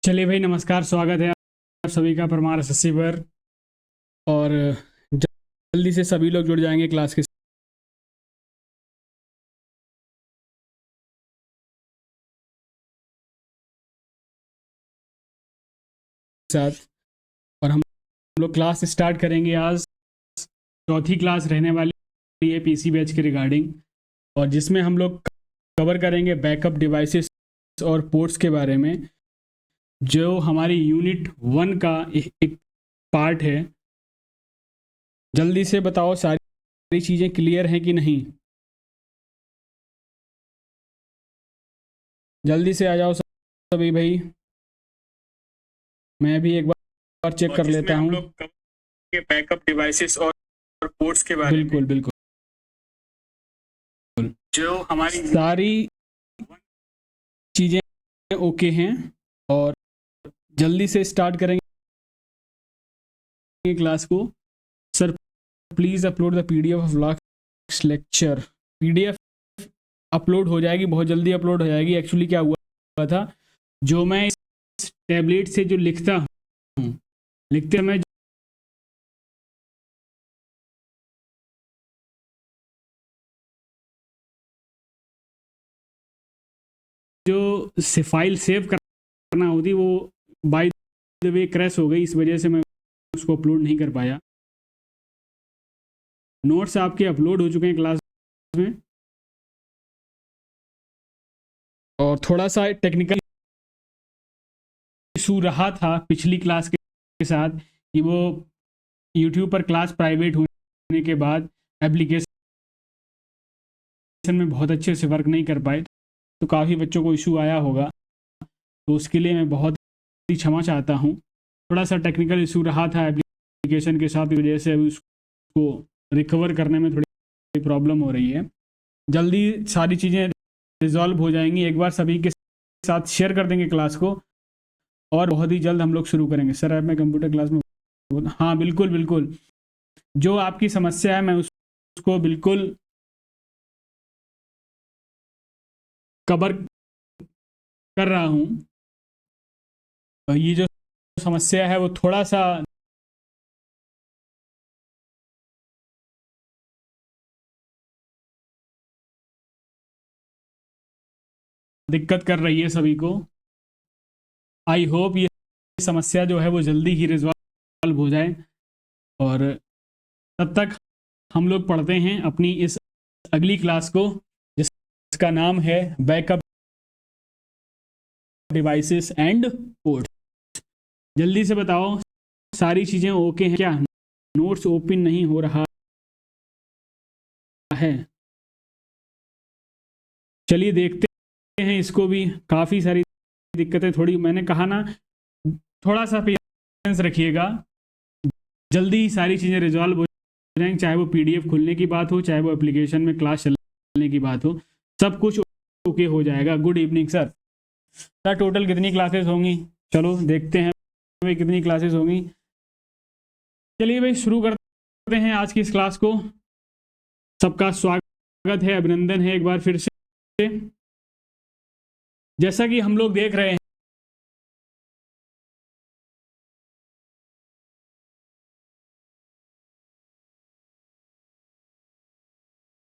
चलिए भाई, नमस्कार। स्वागत है आप सभी का परमार एसएससी पर। और जल्दी से सभी लोग जुड़ जाएंगे क्लास के साथ। और हम लोग क्लास स्टार्ट करेंगे आज। चौथी क्लास रहने वाली है पीसी बैच के रिगार्डिंग, और जिसमें हम लोग कवर करेंगे बैकअप डिवाइसेस और पोर्ट्स के बारे में, जो हमारी यूनिट 1 का एक पार्ट है। जल्दी से बताओ, सारी चीज़ें क्लियर हैं कि नहीं? जल्दी से आ जाओ सभी भाई। मैं भी एक बार चेक कर लेता हूँ। बैकअप डिवाइसेस और पोर्ट्स के बारे में, बिल्कुल बिल्कुल, जो हमारी सारी चीज़ें ओके हैं। और जल्दी से स्टार्ट करेंगे क्लास को। Sir please upload the PDF of last lecture. PDF upload हो जाएगी, बहुत जल्दी अपलोड हो जाएगी। एक्चुअली क्या हुआ था, जो मैं इस टैबलेट से जो लिखता हूँ, लिखते समय जो फाइल सेव करना होती, वो बाय द वे क्रैश हो गई। इस वजह से मैं उसको अपलोड नहीं कर पाया। नोट्स आपके अपलोड हो चुके हैं क्लास में, और थोड़ा सा टेक्निकल इशू रहा था पिछली क्लास के साथ, कि वो यूट्यूब पर क्लास प्राइवेट होने के बाद एप्लीकेशन में बहुत अच्छे से वर्क नहीं कर पाए, तो काफ़ी बच्चों को इशू आया होगा। तो उसके लिए मैं बहुत ही क्षमा चाहता हूँ। थोड़ा सा टेक्निकल इशू रहा था एप्लीकेशन के साथ, इस वजह से अभी उसको रिकवर करने में थोड़ी प्रॉब्लम हो रही है। जल्दी सारी चीज़ें रिजॉल्व हो जाएंगी। एक बार सभी के साथ शेयर कर देंगे क्लास को, और बहुत ही जल्द हम लोग शुरू करेंगे। सर अब मैं कंप्यूटर क्लास में, हाँ बिल्कुल बिल्कुल, जो आपकी समस्या है मैं उसको बिल्कुल कवर कर रहा हूँ। ये जो समस्या है वो थोड़ा सा दिक्कत कर रही है सभी को। आई होप ये समस्या जो है वो जल्दी ही रिजॉल्व हो जाए। और तब तक हम लोग पढ़ते हैं अपनी इस अगली क्लास को, जिसका नाम है बैकअप डिवाइसेस एंड पोर्ट्स। जल्दी से बताओ, सारी चीज़ें ओके हैं क्या? नोट्स ओपन नहीं हो रहा है। चलिए देखते हैं इसको भी। काफ़ी सारी दिक्कतें, थोड़ी मैंने कहा ना, थोड़ा सा पेशेंस रखिएगा। जल्दी ही सारी चीज़ें रिजॉल्व हो जाएंगी, चाहे वो पीडीएफ खुलने की बात हो, चाहे वो एप्लीकेशन में क्लास चलने की बात हो, सब कुछ ओके हो जाएगा। Good evening sir. Sir total कितनी क्लासेस होंगी? चलो देखते हैं भाई कितनी क्लासेस होंगी। चलिए भाई शुरू करते हैं आज की इस क्लास को। सबका स्वागत है, अभिनंदन है एक बार फिर से। जैसा कि हम लोग देख रहे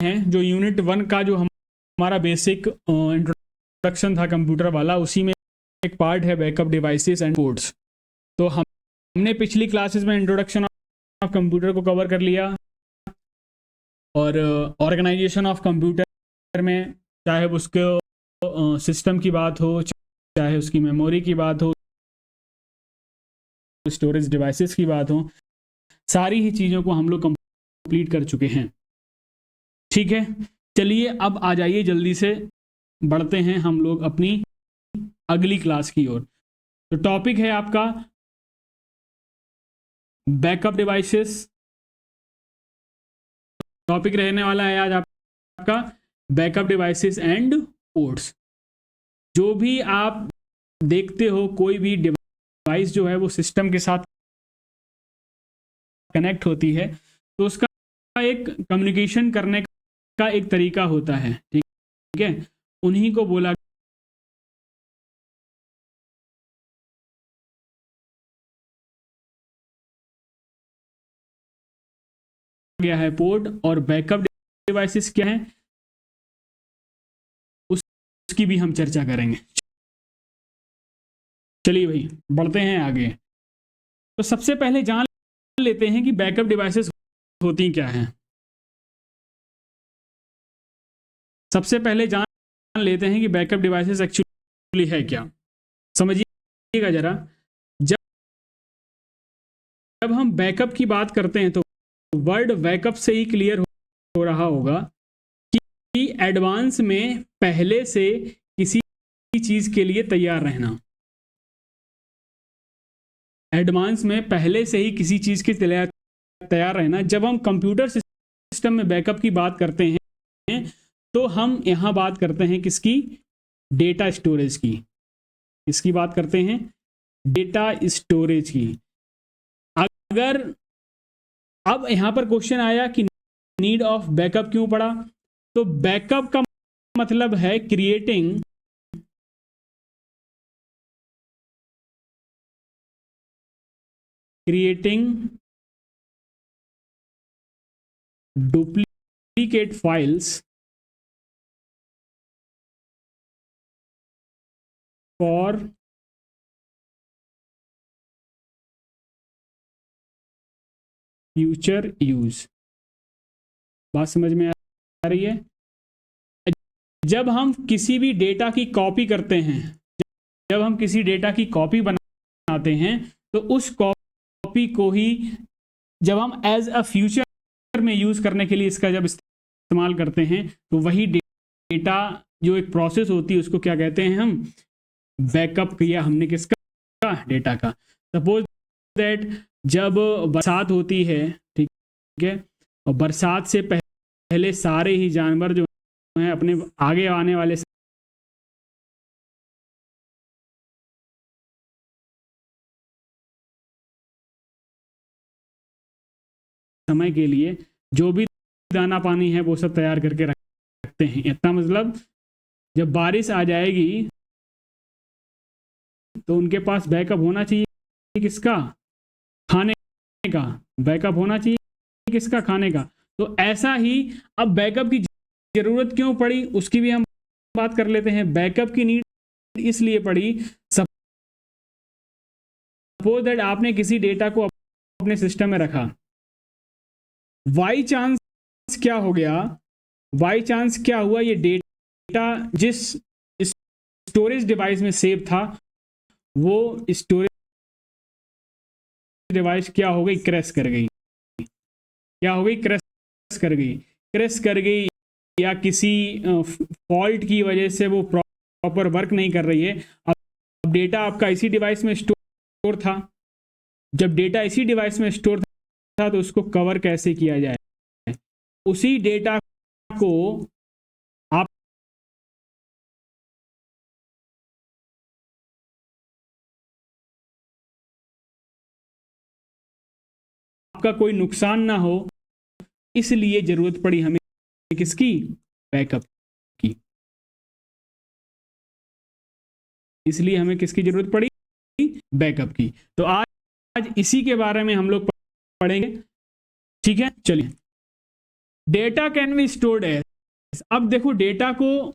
हैं, जो यूनिट 1 का जो हमारा बेसिक इंट्रोडक्शन था कंप्यूटर वाला, उसी में एक पार्ट है बैकअप डिवाइसेस एंड पोर्ट्स। तो हमने पिछली क्लासेस में इंट्रोडक्शन ऑफ कंप्यूटर को कवर कर लिया, और ऑर्गेनाइजेशन ऑफ कंप्यूटर में, चाहे उसके सिस्टम की बात हो, चाहे उसकी मेमोरी की बात हो, स्टोरेज डिवाइसेस की बात हो, सारी ही चीज़ों को हम लोग कंप्लीट कर चुके हैं। ठीक है, चलिए अब आ जाइए, जल्दी से बढ़ते हैं हम लोग अपनी अगली क्लास की ओर। तो टॉपिक है आपका बैकअप डिवाइसेस। टॉपिक रहने वाला है आज आपका बैकअप डिवाइसेस एंड पोर्ट्स। जो भी आप देखते हो, कोई भी डिवाइस जो है वो सिस्टम के साथ कनेक्ट होती है, तो उसका एक कम्युनिकेशन करने का एक तरीका होता है। ठीक है, उन्हीं को बोला गया है पोर्ट, और बैकअप डिवाइसेस क्या है उसकी भी हम चर्चा करेंगे। चलिए भाई बढ़ते हैं आगे। तो सबसे पहले जान लेते हैं कि बैकअप डिवाइसेस होती क्या हैं। सबसे पहले जान लेते हैं कि बैकअप डिवाइसेस एक्चुअली है क्या। समझिएगा जरा, जब जब हम बैकअप की बात करते हैं तो वर्ड बैकअप से ही क्लियर हो रहा होगा कि एडवांस में पहले से किसी चीज के लिए तैयार रहना। एडवांस में पहले से ही किसी चीज के तैयार रहना। जब हम कंप्यूटर सिस्टम में बैकअप की बात करते हैं तो हम यहां बात करते हैं किसकी, डेटा स्टोरेज की। किसकी बात करते हैं, डेटा स्टोरेज की। अगर अब यहां पर क्वेश्चन आया कि नीड ऑफ बैकअप क्यों पड़ा, तो बैकअप का मतलब है creating duplicate files for future use. बात समझ में आ रही है। जब हम किसी भी डेटा की कॉपी करते हैं, जब हम किसी डेटा की कॉपी बनाते हैं तो उस कॉपी को ही जब हम एज अ फ्यूचर में यूज करने के लिए इसका जब इस्तेमाल करते हैं तो वही डेटा जो एक प्रोसेस होती है उसको क्या कहते हैं हम, बैकअप किया हमने किसका, डेटा का। सपोज दैट जब बरसात होती है, ठीक है, और बरसात से पहले सारे ही जानवर जो हैं अपने आगे आने वाले समय के लिए जो भी दाना पानी है वो सब तैयार करके रखते हैं। इतना मतलब जब बारिश आ जाएगी तो उनके पास बैकअप होना चाहिए किसका, खाने का। बैकअप होना चाहिए किसका, खाने का। तो ऐसा ही अब बैकअप की जरूरत क्यों पड़ी उसकी भी हम बात कर लेते हैं। बैकअप की नीड इसलिए पड़ी, सपोज दैट आपने किसी डेटा को अपने सिस्टम में रखा, बाई चांस क्या हो गया, बाई चांस क्या हुआ, ये डेटा जिस स्टोरेज डिवाइस में सेव था वो स्टोरेज डिवाइस क्या हो गई, क्रैश कर गई। क्या हो गई, क्रैश कर गई। क्रैश कर गई या किसी फॉल्ट की वजह से वो प्रॉपर वर्क नहीं कर रही है। अब डेटा आपका इसी डिवाइस में स्टोर था, जब डेटा इसी डिवाइस में स्टोर था तो उसको कवर कैसे किया जाए, उसी डेटा को आप आपका कोई नुकसान ना हो, इसलिए जरूरत पड़ी हमें किसकी, बैकअप की। इसलिए हमें किसकी जरूरत पड़ी, बैकअप की। तो आज इसी के बारे में हम लोग पढ़ेंगे, ठीक है। चलिए, data can be stored as. अब देखो डेटा को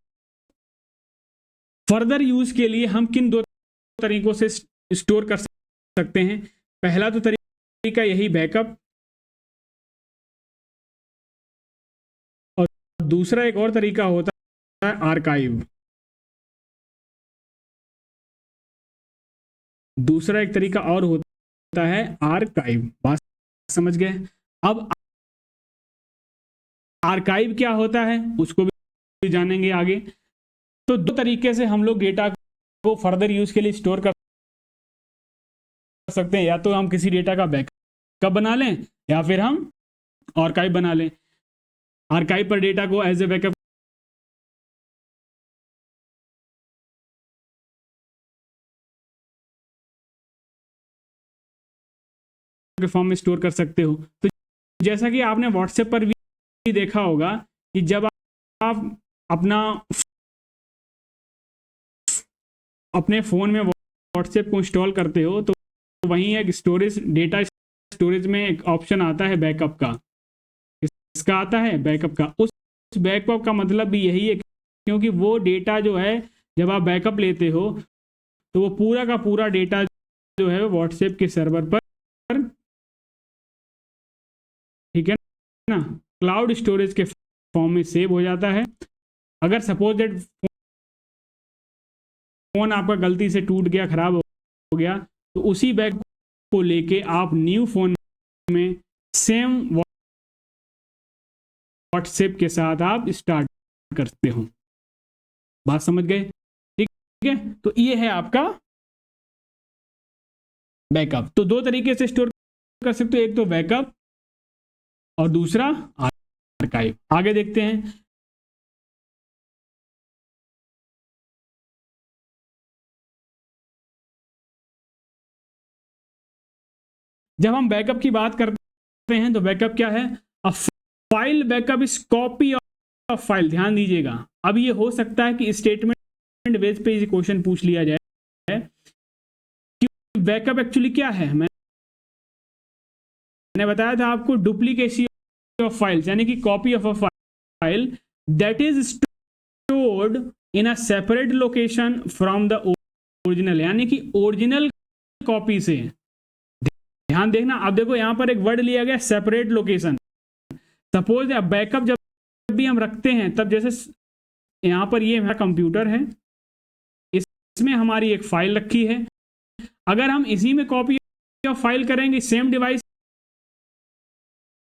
फर्दर यूज के लिए हम किन दो तरीकों से स्टोर कर सकते हैं। पहला तो तरीका यही बैकअप, और दूसरा एक और तरीका होता है आर्काइव। दूसरा एक तरीका और होता है आर्काइव। बात समझ गए। अब आर्काइव क्या होता है उसको भी जानेंगे आगे। तो दो तरीके से हम लोग डेटा को फर्दर यूज के लिए स्टोर कर सकते हैं। या तो हम किसी डेटा का बैकअप बना लें या फिर हम आर्काइव बना लें। आर्काइव पर डेटा को एज ए बैकअप के फॉर्म में स्टोर कर सकते हो। तो जैसा कि आपने व्हाट्सएप पर भी देखा होगा कि जब आप अपना अपने फ़ोन में व्हाट्सएप को इंस्टॉल करते हो तो वहीं एक स्टोरेज, डेटा स्टोरेज में एक ऑप्शन आता है बैकअप का, किसका आता है, बैकअप का। उस बैकअप का मतलब भी यही है, क्योंकि वो डेटा जो है जब आप बैकअप लेते हो तो वो पूरा का पूरा डेटा जो है व्हाट्सएप के सर्वर पर, ठीक है ना, क्लाउड स्टोरेज के फॉर्म में सेव हो जाता है। अगर सपोज दैट फोन आपका गलती से टूट गया, खराब हो गया, तो उसी बैकअप को लेके आप न्यू फोन में सेम व्हाट्सएप के साथ आप स्टार्ट करते हो। बात समझ गए? ठीक है, तो ये है आपका बैकअप। तो दो तरीके से स्टोर कर सकते हो, एक तो बैकअप और दूसरा आर्काइव। आगे देखते हैं। जब हम बैकअप की बात करते हैं तो बैकअप क्या है? A file backup is copy of file. ध्यान दीजिएगा, अब ये हो सकता है कि स्टेटमेंट बेस पे ये क्वेश्चन पूछ लिया जाए कि बैकअप एक्चुअली क्या है। मैंने बताया था आपको, डुप्लीकेसी ऑफ फाइल्स, यानी कि copy of a file that is stored in a separate location from the original, यानी कि ओरिजिनल कॉपी से। ध्यान देखना, अब देखो यहां पर एक वर्ड लिया गया सेपरेट लोकेशन। सपोज बैकअप जब भी हम रखते हैं, तब जैसे यहां पर ये मेरा कंप्यूटर है, इसमें हमारी एक फाइल रखी है। अगर हम इसी में कॉपी ऑफ फाइल करेंगे सेम डिवाइस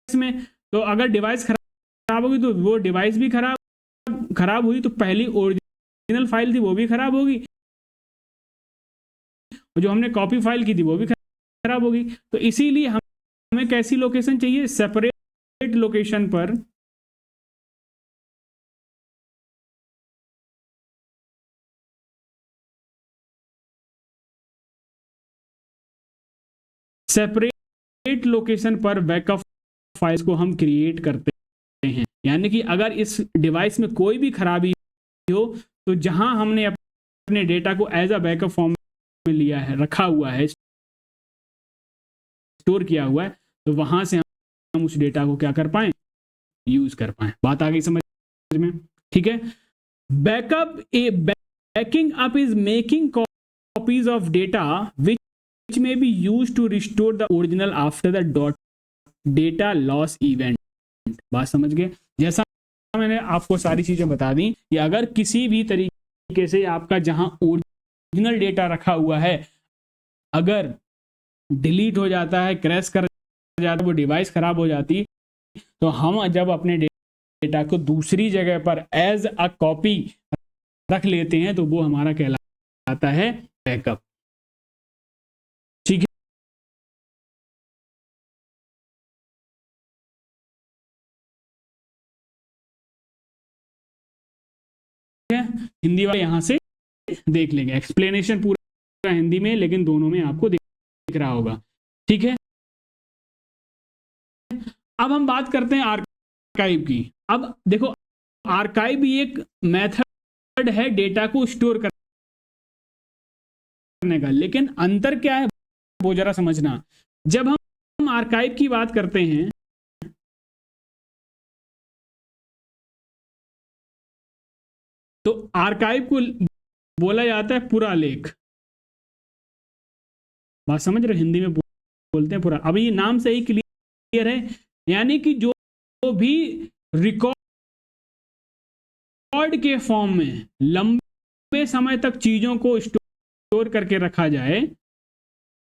में, तो अगर डिवाइस खराब होगी तो वो डिवाइस भी खराब हुई, तो पहली ओरिजिनल फाइल थी वो भी खराब होगी, और जो हमने कॉपी फाइल की थी वो भी खराब होगी। तो इसीलिए हमें कैसी लोकेशन चाहिए? सेपरेट लोकेशन पर सेपरेट लोकेशन पर बैकअप फाइल्स को हम क्रिएट करते हैं। यानी कि अगर इस डिवाइस में कोई भी खराबी हो, तो जहां हमने अपने डेटा को एज अ बैकअप फॉर्म में लिया है, रखा हुआ है, स्टोर किया हुआ है, तो वहां से हम उस डेटा को क्या कर पाए? यूज कर पाए। बात आ गई समझ में? ठीक है। Backup A banking up is making copies of data which may be used to restore the original after the data loss event। बात समझ गए? जैसा मैंने आपको सारी चीजें बता दी कि अगर किसी भी तरीके से आपका जहां ओरिजिनल डेटा रखा हुआ है अगर डिलीट हो जाता है, क्रैश कर जाता है, वो डिवाइस खराब हो जाती, तो हम जब अपने डेटा को दूसरी जगह पर एज अ कॉपी रख लेते हैं, तो वो हमारा कहलाता है बैकअप। ठीक है, हिंदी वाले यहां से देख लेंगे, एक्सप्लेनेशन पूरा हिंदी में, लेकिन दोनों में आपको दिख रहा होगा। ठीक है, अब हम बात करते हैं आर्काइव की। अब देखो, आर्काइव भी एक मेथड है डेटा को स्टोर करने का, लेकिन अंतर क्या है वो जरा समझना। जब हम आर्काइव की बात करते हैं तो आर्काइव को बोला जाता है पूरा लेख। बात समझ रहे? हिंदी में बोलते हैं पूरा। अब ये नाम से ही क्लियर है, यानी कि जो भी रिकॉर्ड के फॉर्म में लंबे समय तक चीजों को स्टोर करके रखा जाए,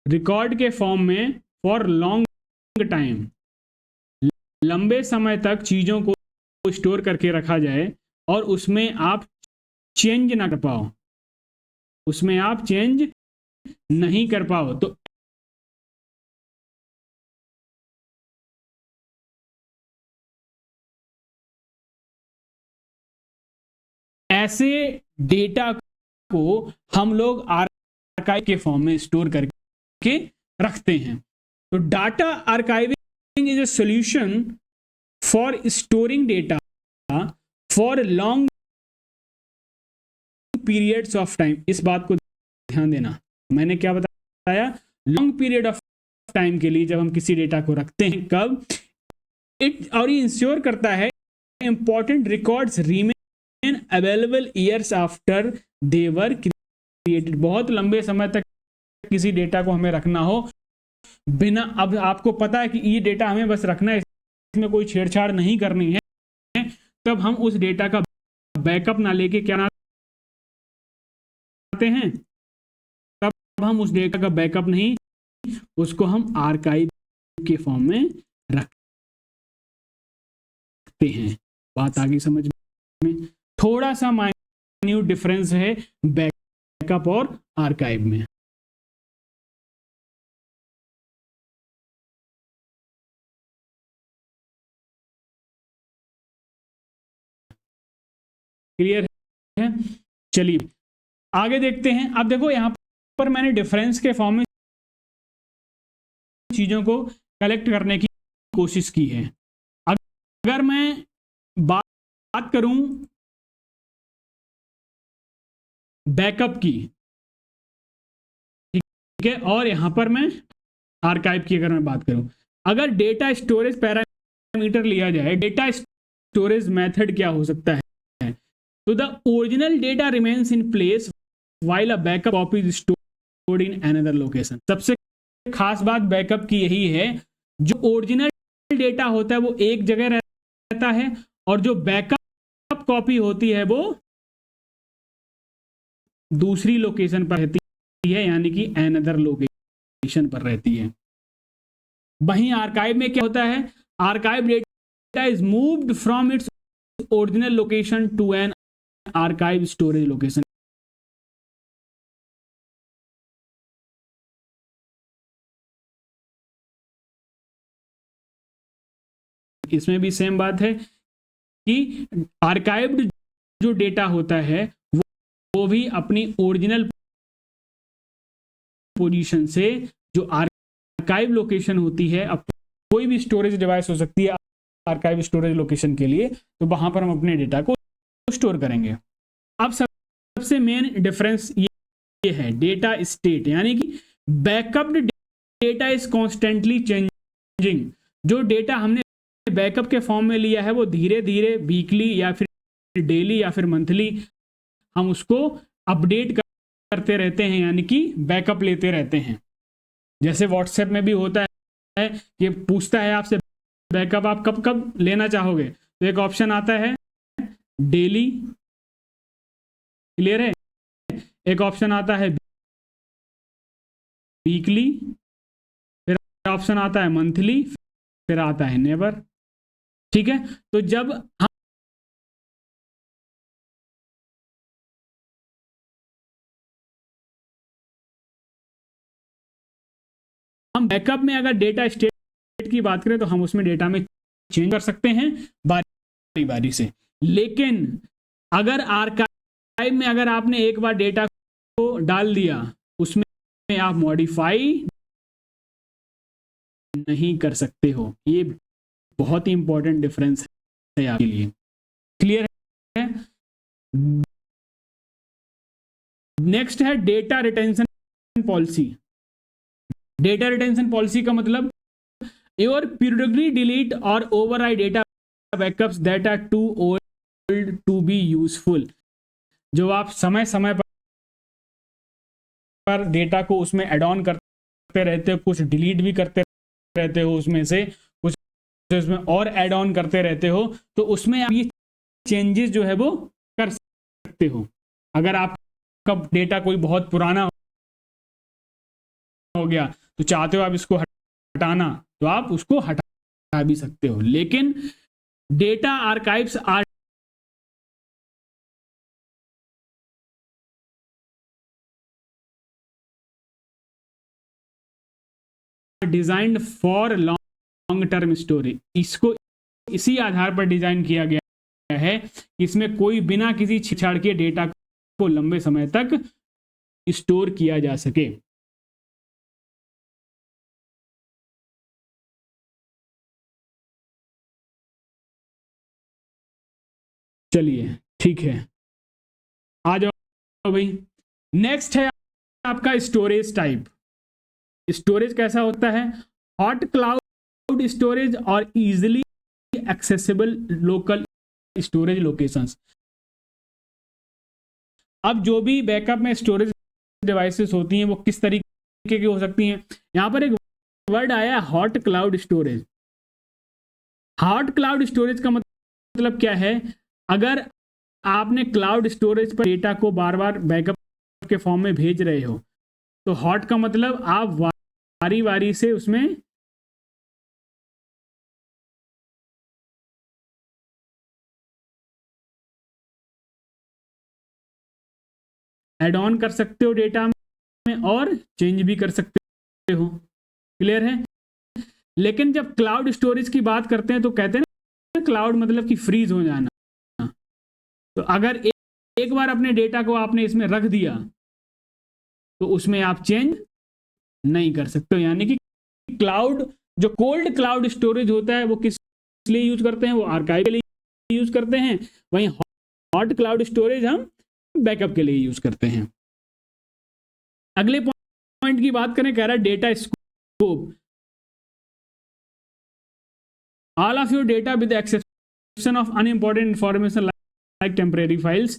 रिकॉर्ड के फॉर्म में फॉर लॉन्ग टाइम, लंबे समय तक चीजों को स्टोर करके रखा जाए और उसमें आप चेंज ना कर पाओ, उसमें आप चेंज नहीं कर पाओ, तो ऐसे डेटा को हम लोग आर्काइव के फॉर्म में स्टोर करके रखते हैं। तो data archiving is a solution for storing data for long periods of time. इस बात को ध्यान देना, मैंने क्या बताया? लॉन्ग पीरियड ऑफ टाइम के लिए जब हम किसी डेटा को रखते हैं, कब? और ये इंश्योर करता है important records remain available years after they were created. बहुत लंबे समय तक किसी डेटा को हमें रखना हो बिना, अब आपको पता है कि ये डेटा हमें बस रखना है, इसमें कोई छेड़छाड़ नहीं करनी है, तब हम उस डेटा का बैकअप ना लेके क्या आते हैं, तब हम उस डेटा का बैकअप नहीं, उसको हम आर्काइव के फॉर्म में रखते हैं। बात आगे समझ में? थोड़ा सा माइन्यूट डिफरेंस है बैकअप और आर्काइव में। क्लियर है? चलिए आगे देखते हैं। अब देखो यहां पर मैंने डिफरेंस के फॉर्म में चीजों को कलेक्ट करने की कोशिश की है। अगर मैं बात करूं बैकअप की, ठीक है, और यहां पर मैं आर्काइव की अगर मैं बात करूं, अगर डेटा स्टोरेज पैरामीटर लिया जाए, डेटा स्टोरेज मेथड क्या हो सकता है? तो the original data remains in place while a backup copy is stored in another location. सबसे खास बात बैकअप की यही है, जो ओरिजिनल डेटा होता है वो एक जगह रहता है, और जो बैकअप कॉपी होती है वो दूसरी लोकेशन पर रहती है, यानी कि अनदर लोकेशन पर रहती है। वहीं आर्काइव में क्या होता है? Archive data is moved from its original location to an archive storage location. इसमें भी सेम बात है कि आर्काइव्ड जो डेटा होता है वो भी अपनी ओरिजिनल पोजीशन से, जो आर्काइव लोकेशन होती है, अब कोई भी स्टोरेज डिवाइस हो सकती है आर्काइव स्टोरेज लोकेशन के लिए, तो वहां पर हम अपने डेटा को स्टोर करेंगे। अब सबसे मेन डिफरेंस ये है डेटा स्टेट, यानी कि बैकअप्ड डेटा इज कॉन्स्टेंटली चेंजिंग। जो डेटा हमने बैकअप के फॉर्म में लिया है वो धीरे धीरे वीकली या फिर डेली या फिर मंथली हम उसको अपडेट करते रहते हैं, यानी कि बैकअप लेते रहते हैं। जैसे व्हाट्सएप में भी होता है कि पूछता है आपसे बैकअप आप कब कब लेना चाहोगे, तो एक ऑप्शन आता है डेली, क्लियर है, एक ऑप्शन आता है वीकली, फिर ऑप्शन आता है मंथली, फिर आता है नेवर। ठीक है, तो जब हम बैकअप में अगर डेटा स्टेट की बात करें तो हम उसमें डेटा में चेंज कर सकते हैं बारी बारी से, लेकिन अगर आर्काइव में अगर आपने एक बार डेटा को डाल दिया, उसमें आप मॉडिफाई नहीं कर सकते हो। ये बहुत ही इंपॉर्टेंट डिफरेंस है आपके लिए। क्लियर है? नेक्स्ट है data retention policy. Data retention policy का मतलब योर पीरियडिकली डिलीट और overwrite data backups that are too old to be useful. जो आप समय समय पर डेटा को उसमें एड ऑन करते रहते हो, कुछ डिलीट भी करते रहते हो उसमें से, कुछ उसमें और ऐड ऑन करते रहते हो, तो उसमें आप ये चेंजेस जो है वो कर सकते हो। अगर आपका डेटा कोई बहुत पुराना हो गया तो चाहते हो आप इसको हटाना, तो आप उसको हटा भी सकते हो। लेकिन data archives are designed for long term storage. इसको इसी आधार पर डिजाइन किया गया है कि इसमें कोई बिना किसी छेड़छाड़ के डेटा को लंबे समय तक स्टोर किया जा सके। चलिए ठीक है, आ जाओ भाई। नेक्स्ट है आपका स्टोरेज टाइप। स्टोरेज कैसा होता है? हॉट क्लाउड स्टोरेज और easily accessible local storage locations. अब जो भी बैकअप में स्टोरेज डिवाइसेस होती हैं वो किस तरीके की हो सकती हैं। यहां पर एक वर्ड आया hot cloud storage. Hot cloud storage का मतलब क्या है, अगर आपने क्लाउड स्टोरेज पर डेटा को बार बार बैकअप के फॉर्म में भेज रहे हो तो हॉट का मतलब आप बारी बारी से उसमें ऐड ऑन कर सकते हो डेटा में और चेंज भी कर सकते हो। क्लियर है। लेकिन जब क्लाउड स्टोरेज की बात करते हैं तो कहते हैं ना क्लाउड मतलब कि फ्रीज हो जाना। तो अगर एक बार अपने डेटा को आपने इसमें रख दिया तो उसमें आप चेंज नहीं कर सकते। यानी कि क्लाउड जो कोल्ड क्लाउड स्टोरेज होता है वो किस लिए यूज करते हैं, वो आर्काइव के लिए यूज करते हैं। वहीं हॉट क्लाउड स्टोरेज हम बैकअप के लिए यूज करते हैं। अगले पॉइंट की बात करें, कह रहा है data scope. All of your data with exception of unimportant information like temporary files.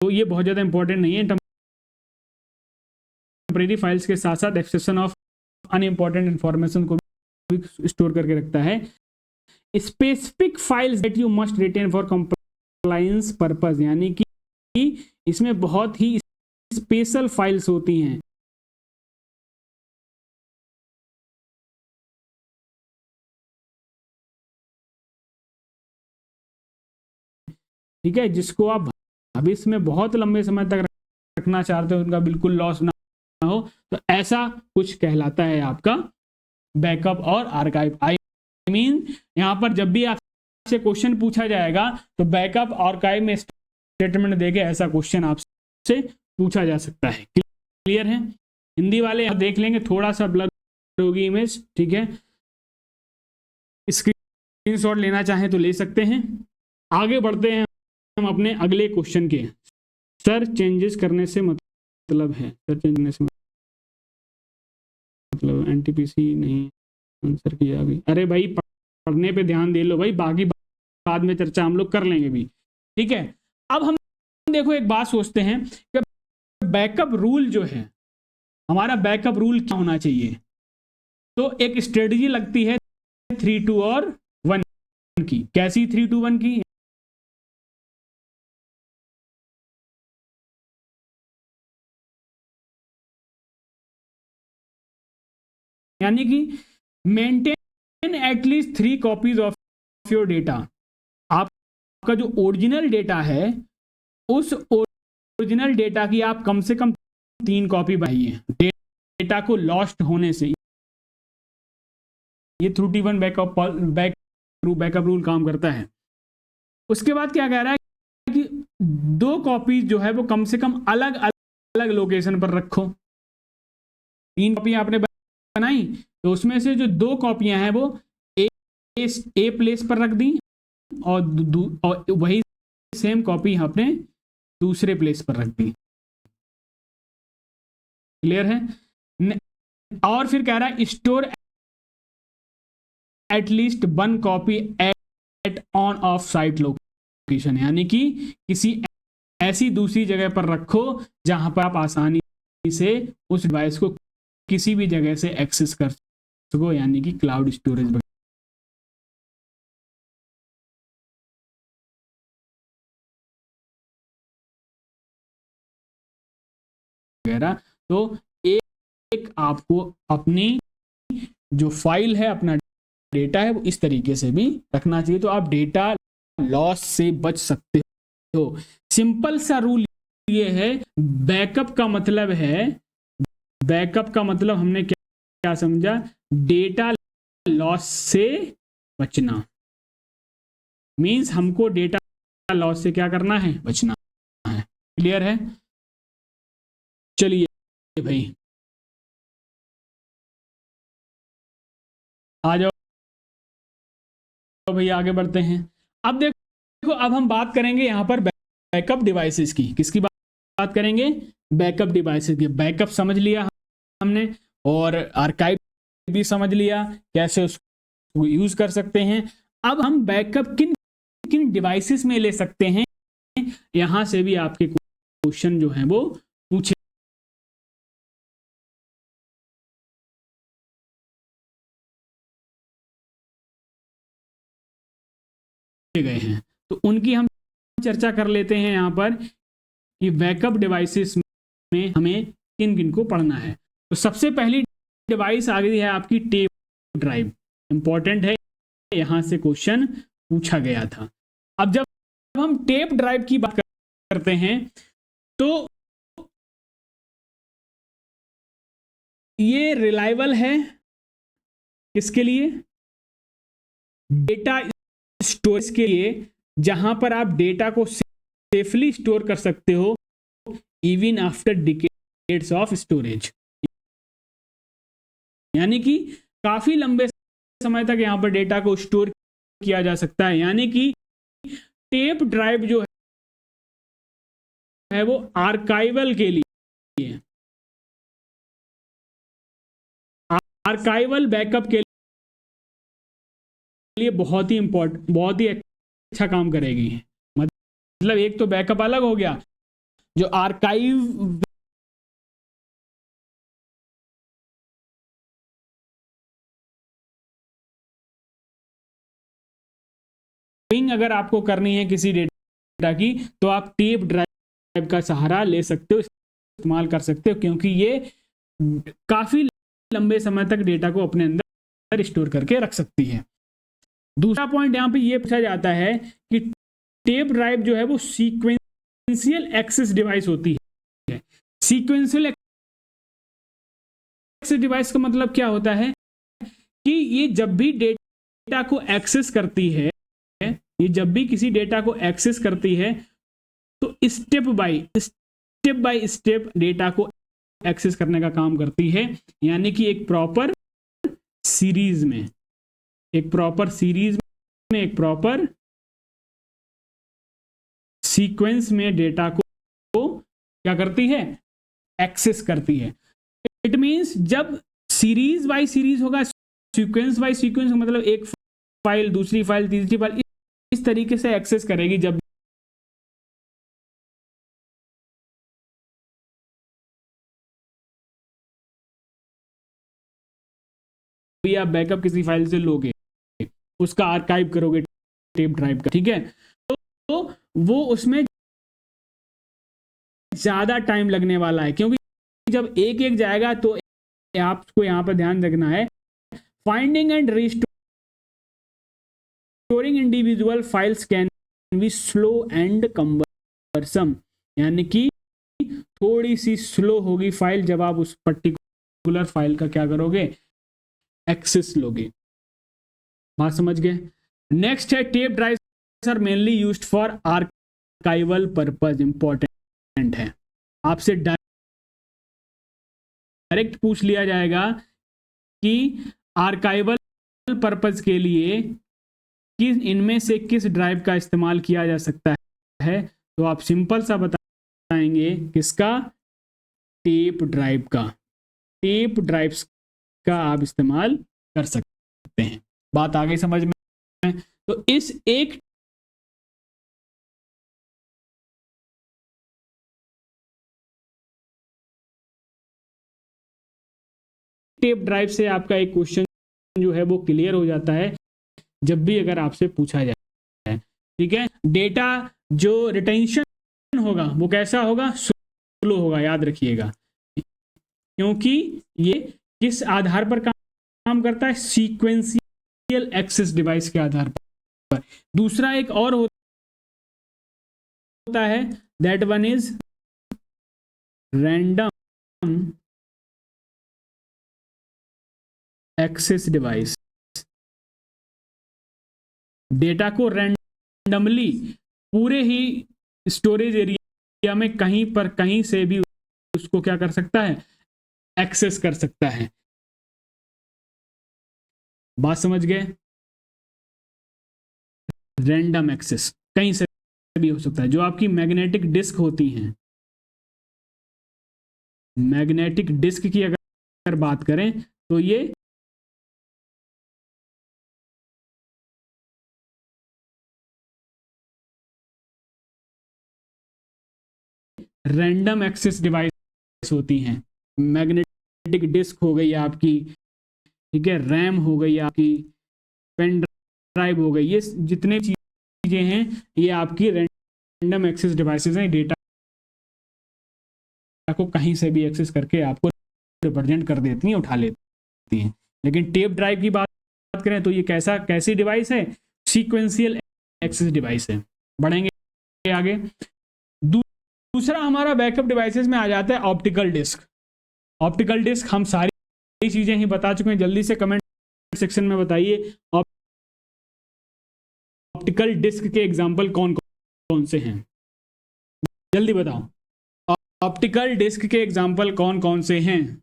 तो ये बहुत ज्यादा इंपॉर्टेंट नहीं है। टेम्परेरी फाइल्स के साथ साथ एक्सेप्शन ऑफ अनइम्पोर्टेंट इंफॉर्मेशन को भी स्टोर करके रखता है। Specific files that you must retain for compliance purpose, यानी कि इसमें बहुत ही स्पेशल फाइल्स होती हैं। ठीक है, जिसको आप भविष्य में बहुत लंबे समय तक रखना चाहते हो, उनका बिल्कुल लॉस ना हो, तो ऐसा कुछ कहलाता है आपका बैकअप और आर्काइव। आई मीन यहां पर जब भी आपसे क्वेश्चन पूछा जाएगा तो बैकअप आर्काइव में स्टेटमेंट देके ऐसा क्वेश्चन आपसे पूछा जा सकता है। क्लियर है। हिंदी वाले देख लेंगे, थोड़ा सा ब्लर होगी इमेज। ठीक है, स्क्रीनशॉट लेना चाहें तो ले सकते हैं। आगे बढ़ते हैं हम अपने अगले क्वेश्चन के। सर चेंजेस करने से मतलब है, सर चेंज करने से मतलब एनटीपीसी नहीं आंसर किया अभी। अरे भाई पढ़ने पे ध्यान दे लो भाई, बाकी बाद में चर्चा हम लोग कर लेंगे भी। ठीक है, अब हम देखो एक बात सोचते हैं कि बैकअप रूल जो है, हमारा बैकअप रूल क्या होना चाहिए। तो एक स्ट्रेटजी लगती है 3, 2 और 1 की। कैसी 3, 2, 1 की? यानी कि maintain at least 3 copies of your data. आपका जो ओरिजिनल डेटा है उस ओरिजिनल डेटा की आप कम से कम 3 कॉपी बनाइए, डेटा को लॉस्ट होने से। ये 3, 2, 1 बैकअप रूल काम करता है। उसके बाद क्या कह रहा है कि 2 कॉपीज जो है वो कम से कम अलग अलग लोकेशन पर रखो। 3 कॉपी आपने बनाई तो उसमें से जो 2 कॉपियां हैं वो ए प्लेस पर रख दी और वही सेम कॉपी आपने दूसरे प्लेस पर रख दी। क्लियर है। और फिर कह रहा है store at least 1 copy eight on off site location, यानी कि किसी ऐसी दूसरी जगह पर रखो जहां पर आप आसानी से उस डिवाइस को किसी भी जगह से एक्सेस कर सको, यानी कि क्लाउड स्टोरेज वगैरह। तो एक आपको अपनी जो फाइल है, अपना डेटा है, वो इस तरीके से भी रखना चाहिए, तो आप डेटा लॉस से बच सकते हो। सिंपल सा रूल ये है, बैकअप का मतलब है, बैकअप का मतलब हमने क्या समझा, डेटा लॉस से बचना। मींस हमको डेटा लॉस से क्या करना है, बचना है। क्लियर है। चलिए भाई आ जाओ भाई, आगे बढ़ते हैं। अब देखो, अब हम बात करेंगे यहां पर बैकअप डिवाइसेस की। किसकी बात करेंगे, बैकअप डिवाइसेस की। बैकअप समझ लिया हमने और आर्काइव भी समझ लिया, कैसे उसको यूज कर सकते हैं। अब हम बैकअप किन किन डिवाइसेस में ले सकते हैं, यहां से भी आपके क्वेश्चन जो हैं वो पूछे गए हैं। तो उनकी हम चर्चा कर लेते हैं यहाँ पर कि बैकअप डिवाइसेस में हमें किन किन को पढ़ना है। तो सबसे पहली डिवाइस आ गई है आपकी टेप ड्राइव। इंपॉर्टेंट है, यहां से क्वेश्चन पूछा गया था। अब जब हम टेप ड्राइव की बात करते हैं तो ये रिलायबल है किसके लिए, डेटा स्टोरेज के लिए, जहां पर आप डेटा को सेफली स्टोर कर सकते हो even after decades of storage. यानी कि काफी लंबे समय तक यहां पर डेटा को स्टोर किया जा सकता है। यानी कि टेप ड्राइव जो है वो आर्काइवल के लिए, आर्काइवल बैकअप के लिए बहुत ही इंपॉर्टेंट, बहुत ही अच्छा काम करेगी। मतलब एक तो बैकअप अलग हो गया, जो आर्काइव अगर आपको करनी है किसी डेटा की, तो आप टेप ड्राइव का सहारा ले सकते हो, इस्तेमाल कर सकते हो, क्योंकि ये काफी लंबे समय तक डेटा को अपने अंदर स्टोर करके रख सकती है। दूसरा पॉइंट यहां पे ये पूछा जाता है कि टेप ड्राइव जो है वो सीक्वेंशियल एक्सेस डिवाइस होती है। सीक्वेंशियल एक्सेस डिवाइस का मतलब क्या होता है कि ये जब भी डेटा को एक्सेस करती है, ये जब भी किसी डेटा को एक्सेस करती है तो स्टेप बाय स्टेप डेटा को एक्सेस करने का काम करती है। यानी कि एक प्रॉपर सीरीज में, एक प्रॉपर सीक्वेंस में डेटा को क्या करती है, एक्सेस करती है। इट मींस जब सीरीज बाय सीरीज होगा, सीक्वेंस बाय सीक्वेंस, मतलब एक फाइल दूसरी फाइल तीसरी फाइल इस तरीके से एक्सेस करेगी। जब भी आप बैकअप किसी फाइल से लोगे, उसका आर्काइव करोगे टेप ड्राइव का, ठीक है, तो वो उसमें ज्यादा टाइम लगने वाला है, क्योंकि जब एक एक जाएगा तो आपको यहां पर ध्यान रखना है, finding and restoring individual files can be slow and cumbersome. यानी कि थोड़ी सी स्लो होगी फाइल जब आप उस पर्टिकुलर फाइल का क्या करोगे, एक्सेस लोगे। बात समझ गए। नेक्स्ट है tape drives are mainly used for archival purpose. Important है, आपसे डायरेक्ट पूछ लिया जाएगा कि आर्काइवल पर्पस के लिए इनमें से किस ड्राइव का इस्तेमाल किया जा सकता है, तो आप सिंपल सा बताएंगे किसका, टेप ड्राइव का। टेप ड्राइव्स का आप इस्तेमाल कर सकते हैं। बात आ गई समझ में। तो इस एक टेप ड्राइव से आपका एक क्वेश्चन जो है वो क्लियर हो जाता है जब भी अगर आपसे पूछा जाए, ठीक है। डेटा जो रिटेंशन होगा वो कैसा होगा, स्लो होगा, याद रखिएगा, क्योंकि ये किस आधार पर काम करता है, सीक्वेंशियल एक्सेस डिवाइस के आधार पर। दूसरा एक और होता है, that one is random access device. Data को रैंडमली पूरे ही स्टोरेज एरिया में कहीं से भी उसको क्या कर सकता है, एक्सेस कर सकता है। बात समझ गए, रैंडम एक्सेस कहीं से भी हो सकता है। जो आपकी मैग्नेटिक डिस्क होती हैं, मैग्नेटिक डिस्क की अगर बात करें तो ये रैंडम एक्सेस डिवाइस होती हैं। मैग्नेटिक डिस्क हो गई आपकी, ठीक है, रैम हो गई आपकी, पेन ड्राइव हो गई, ये जितने चीज़ें हैं ये आपकी रैंडम एक्सेस डिवाइसेस हैं। डेटा को कहीं से भी एक्सेस करके आपको रिप्रेजेंट कर देती हैं, उठा लेती हैं। लेकिन टेप ड्राइव की बात करें तो ये कैसी डिवाइस है? सीक्वेंशियल एक्सेस डिवाइस है। बढ़ेंगे आगे। दूसरा हमारा बैकअप डिवाइसेस में आ जाता है ऑप्टिकल डिस्क। ऑप्टिकल डिस्क हम सारी चीजें ही बता चुके हैं, जल्दी से कमेंट सेक्शन में बताइए ऑप्टिकल डिस्क के एग्जांपल कौन कौन से हैं, जल्दी बताओ। ऑप्टिकल डिस्क के एग्जांपल कौन कौन से हैं?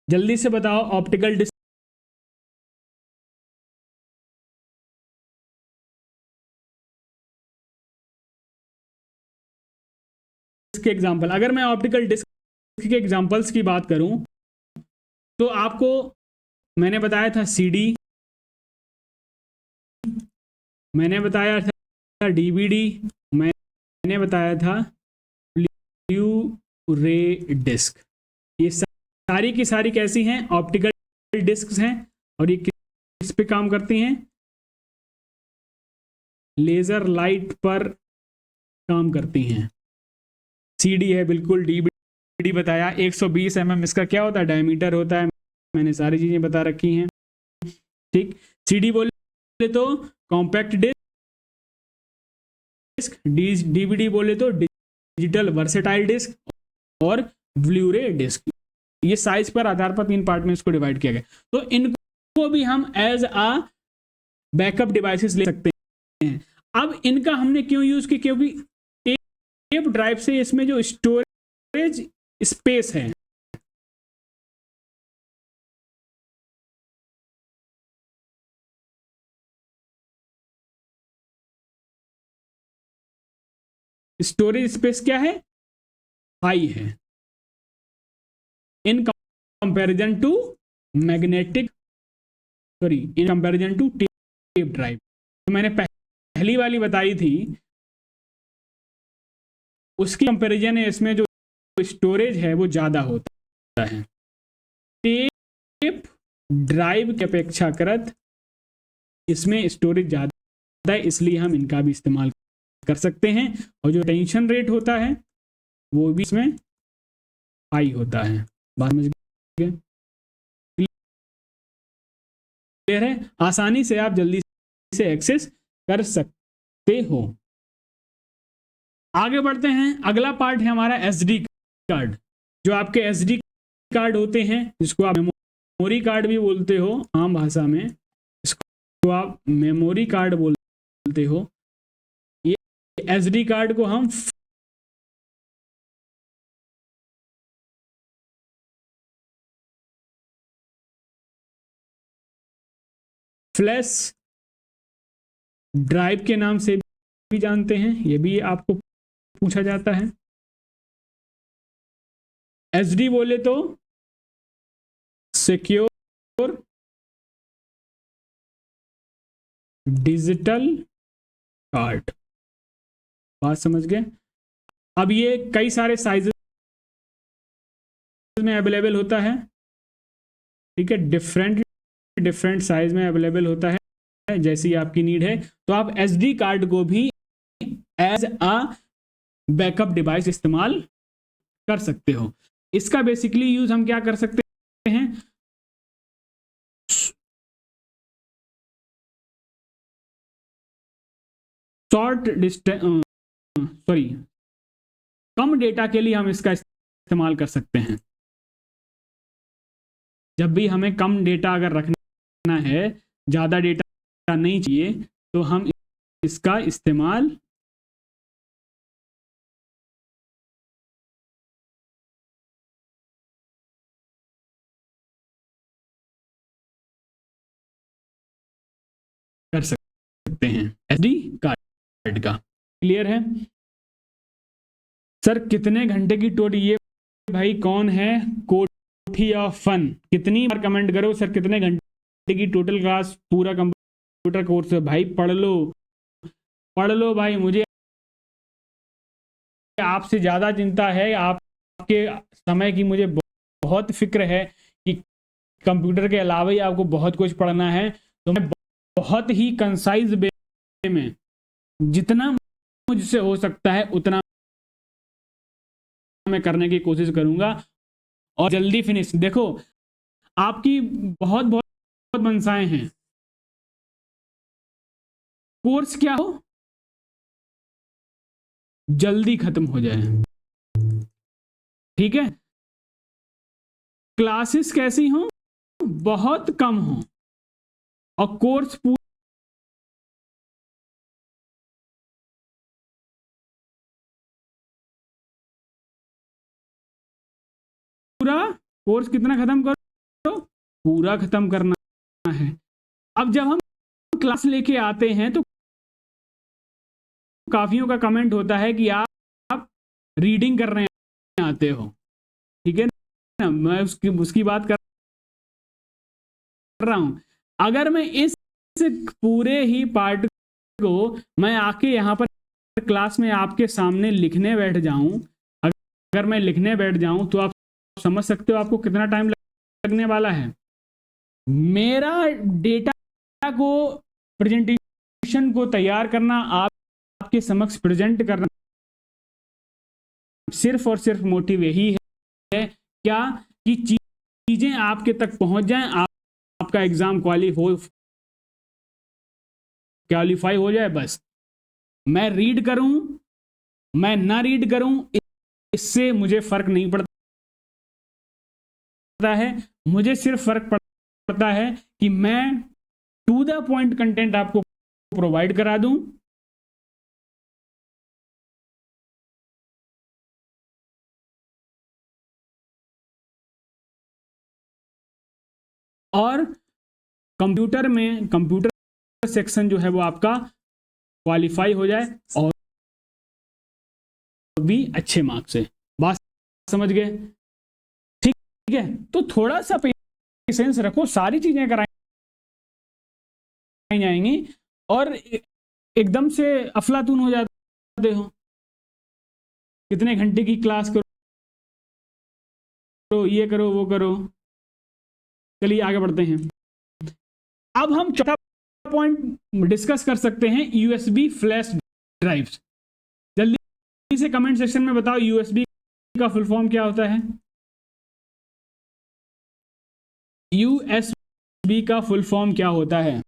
जल्दी से बताओ ऑप्टिकल डिस्क के एग्जांपल। अगर मैं ऑप्टिकल डिस्क के एग्जांपल्स की बात करूं तो आपको मैंने बताया था सीडी, मैंने बताया था डीवीडी, मैंने बताया था ब्लू रे डिस्क। ये सारी की सारी कैसी हैं? ऑप्टिकल डिस्क हैं। और ये किस पे काम करती हैं? लेजर लाइट पर काम करती हैं। सीडी है बिल्कुल, डीवीडी बताया, 120 mm इसका क्या होता है? डायमीटर होता है। मैंने सारी चीजें बता रखी हैं, ठीक। सीडी बोले तो कॉम्पैक्ट डिस्क, डीवीडी बोले तो डिजिटल वर्सेटाइल डिस्क, और ब्लू रे डिस्क। ये साइज पर आधार पर 3 पार्ट में इसको डिवाइड किया गया। तो इनको भी हम एज अ बैकअप डिवाइसेस ले सकते हैं। अब इनका हमने क्यों यूज किया? क्योंकि टेप ड्राइव से इसमें जो स्टोरेज स्पेस है, स्टोरेज स्पेस क्या है? हाई है in comparison to magnetic, sorry, in comparison to tape drive. तो मैंने पहली वाली बताई थी, उसकी कंपैरिजन है, इसमें जो स्टोरेज है वो ज़्यादा होता है। टेप ड्राइव की अपेक्षाकृत इसमें स्टोरेज ज़्यादा है, इसलिए हम इनका भी इस्तेमाल कर सकते हैं। और जो टेंशन रेट होता है वो भी इसमें हाई होता है। बात समझ गए? क्लियर है? आसानी से आप जल्दी से एक्सेस कर सकते हो। आगे बढ़ते हैं। अगला पार्ट है हमारा एसडी कार्ड। जो आपके एसडी कार्ड होते हैं, जिसको आप मेमोरी कार्ड भी बोलते हो आम भाषा में, इसको आप मेमोरी कार्ड बोलते हो। ये एसडी कार्ड को हम फ्लैश ड्राइव के नाम से भी जानते हैं, ये भी आपको पूछा जाता है। एसडी बोले तो सिक्योर डिजिटल कार्ड। बात समझ गए? अब ये कई सारे साइजेस में अवेलेबल होता है, ठीक है, डिफरेंट साइज में अवेलेबल होता है, जैसी आपकी नीड है। तो आप एसडी कार्ड को भी एज अ बैकअप डिवाइस इस्तेमाल कर सकते हो। इसका बेसिकली यूज हम क्या कर सकते हैं? शॉर्ट डिस्टेंस, सॉरी, कम डेटा के लिए हम इसका इस्तेमाल कर सकते हैं। जब भी हमें कम डेटा अगर रखना है, ज़्यादा डेटा नहीं चाहिए, तो हम इसका इस्तेमाल कर सकते हैं एसडी कार्ड का। क्लियर है? सर कितने घंटे की टोरी? ये भाई कौन है? Duty of fun. कितनी बार कमेंट करो सर, कितने घंटे की टोटल क्लास पूरा कंप्यूटर कोर्स है? भाई पढ़ लो, पढ़ लो भाई। मुझे आपसे ज़्यादा चिंता है, आपके समय की मुझे बहुत फिक्र है कि कंप्यूटर के अलावा ही आपको बहुत कुछ पढ़ना है। तो मैं बहुत ही कंसाइज वे में जितना मुझसे हो सकता है उतना मैं करने की कोशिश करूंगा और जल्दी फिनिश। देखो आपकी बहुत बहुत बहुत मनसाएं हैं, कोर्स क्या हो, जल्दी खत्म हो जाए, ठीक है। क्लासेस कैसी हो, बहुत कम हो, और कोर्स पूरा, कोर्स कितना खत्म करो, पूरा खत्म करना है। अब जब हम क्लास लेके आते हैं तो काफियों का कमेंट होता है कि आप रीडिंग कर रहे आते हो, ठीक है ना। मैं उसकी उसकी बात कर रहा हूं। अगर मैं इस पूरे ही पार्ट को मैं आके यहाँ पर क्लास में आपके सामने लिखने बैठ जाऊं, अगर मैं लिखने बैठ जाऊं तो आप समझ सकते हो आपको कितना टाइम लगने वाला है। मेरा डेटा को, प्रेजेंटेशन को तैयार करना, आपके समक्ष प्रेजेंट करना, सिर्फ और सिर्फ मोटिव यही है क्या कि चीजें आपके तक पहुंच जाएं, आपका एग्जाम क्वालिफाई हो जाए, बस। मैं रीड करूं, मैं ना रीड करूं, इससे मुझे फर्क नहीं पड़ता है। मुझे सिर्फ फर्क पड़ता है कि मैं टू द पॉइंट कंटेंट आपको प्रोवाइड करा दूं, और कंप्यूटर में कंप्यूटर सेक्शन जो है वो आपका क्वालिफाई हो जाए, और भी अच्छे मार्क्स से। बात समझ गए? ठीक है, तो थोड़ा सा पेशेंस रखो, सारी चीजें कराई जाएंगी, और एकदम से अफलातून हो जाते हो, कितने घंटे की क्लास करो, ये करो वो करो। चलिए आगे बढ़ते हैं। अब हम चौथा पॉइंट डिस्कस कर सकते हैं, यूएसबी फ्लैश ड्राइव्स। जल्दी से कमेंट सेक्शन में बताओ यूएसबी का फुल फॉर्म क्या होता है। यूएसबी का फुल फॉर्म क्या होता है?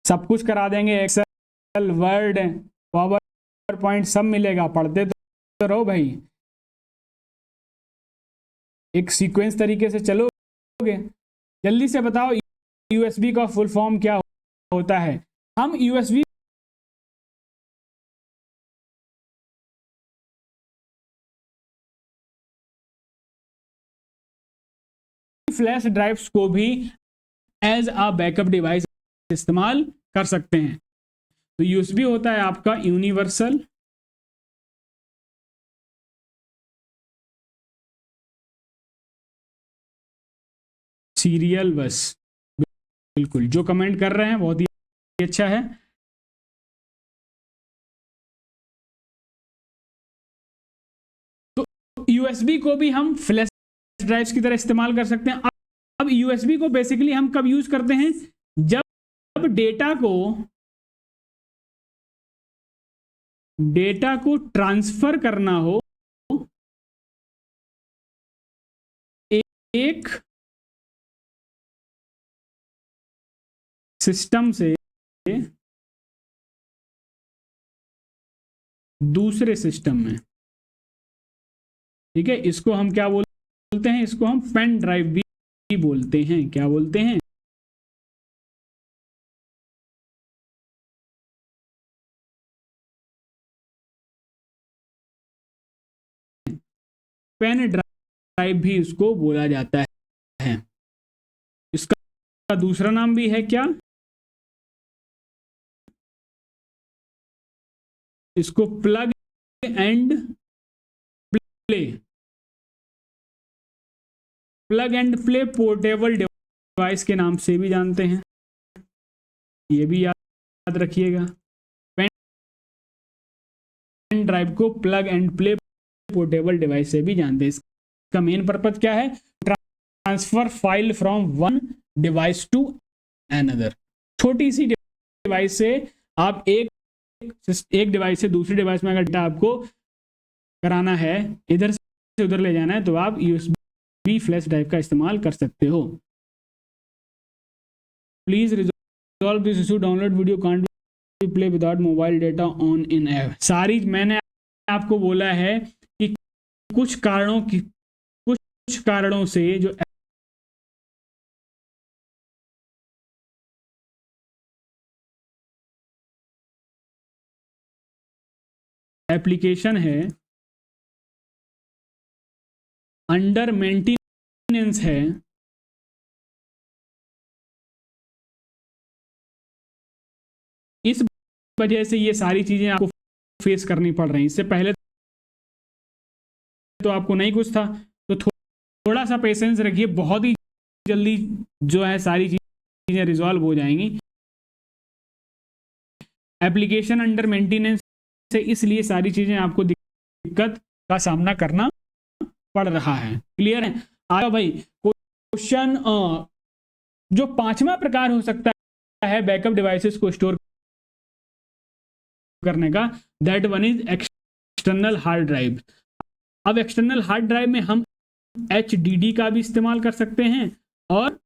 सब कुछ करा देंगे, एक्सेल, वर्ड, पावर पॉइंट सब मिलेगा, पढ़ते तो रहो भाई, एक सीक्वेंस तरीके से चलोगे। जल्दी से बताओ यूएसबी का फुल फॉर्म क्या होता है। हम यूएसबी फ्लैश ड्राइव्स को भी एज अ बैकअप डिवाइस इस्तेमाल कर सकते हैं। तो यूएसबी होता है आपका यूनिवर्सल सीरियल बस। बिल्कुल, जो कमेंट कर रहे हैं बहुत ही अच्छा है। तो यूएसबी को भी हम फ्लैश ड्राइव्स की तरह इस्तेमाल कर सकते हैं। अब यूएसबी को बेसिकली हम कब यूज करते हैं? जब डेटा को ट्रांसफर करना हो एक सिस्टम से दूसरे सिस्टम में, ठीक है। इसको हम क्या बोलते हैं? इसको हम पेन ड्राइव भी बोलते हैं। क्या बोलते हैं? पेन ड्राइव भी इसको बोला जाता है। इसका दूसरा नाम भी है क्या? इसको plug and play, plug and play portable device के नाम से भी जानते हैं, ये भी याद रखिएगा। पेन ड्राइव को plug and play portable device से भी जानते हैं। इसका मेन पर्पज क्या है? Transfer file from one device to another. छोटी सी डिवाइस से आप एक डिवाइस से दूसरी डिवाइस में अगर डेटा आपको कराना है, इधर से उधर ले जाना है, तो आप यूएसबी फ्लैश ड्राइव का इस्तेमाल कर सकते हो। Please resolve this issue, download video can't be play without mobile data on in app. सारी मैंने आपको बोला है कि कुछ कारणों से जो एप्लीकेशन है अंडर मेंटेनेंस है, इस वजह से ये सारी चीजें आपको फेस करनी पड़ रही हैं। इससे पहले तो आपको नहीं कुछ था, तो थोड़ा सा पेशेंस रखिए, बहुत ही जल्दी जो है सारी चीजें रिजॉल्व हो जाएंगी। एप्लीकेशन अंडर मेंटेनेंस से इसलिए सारी चीजें आपको दिक्कत का सामना करना पड़ रहा है। क्लियर है? आया भाई क्वेश्चन। जो पांचवा प्रकार हो सकता है बैकअप डिवाइसेस को स्टोर करने का, that one is external hard drive. अब एक्सटर्नल हार्ड ड्राइव में हम HDD का भी इस्तेमाल कर सकते हैं और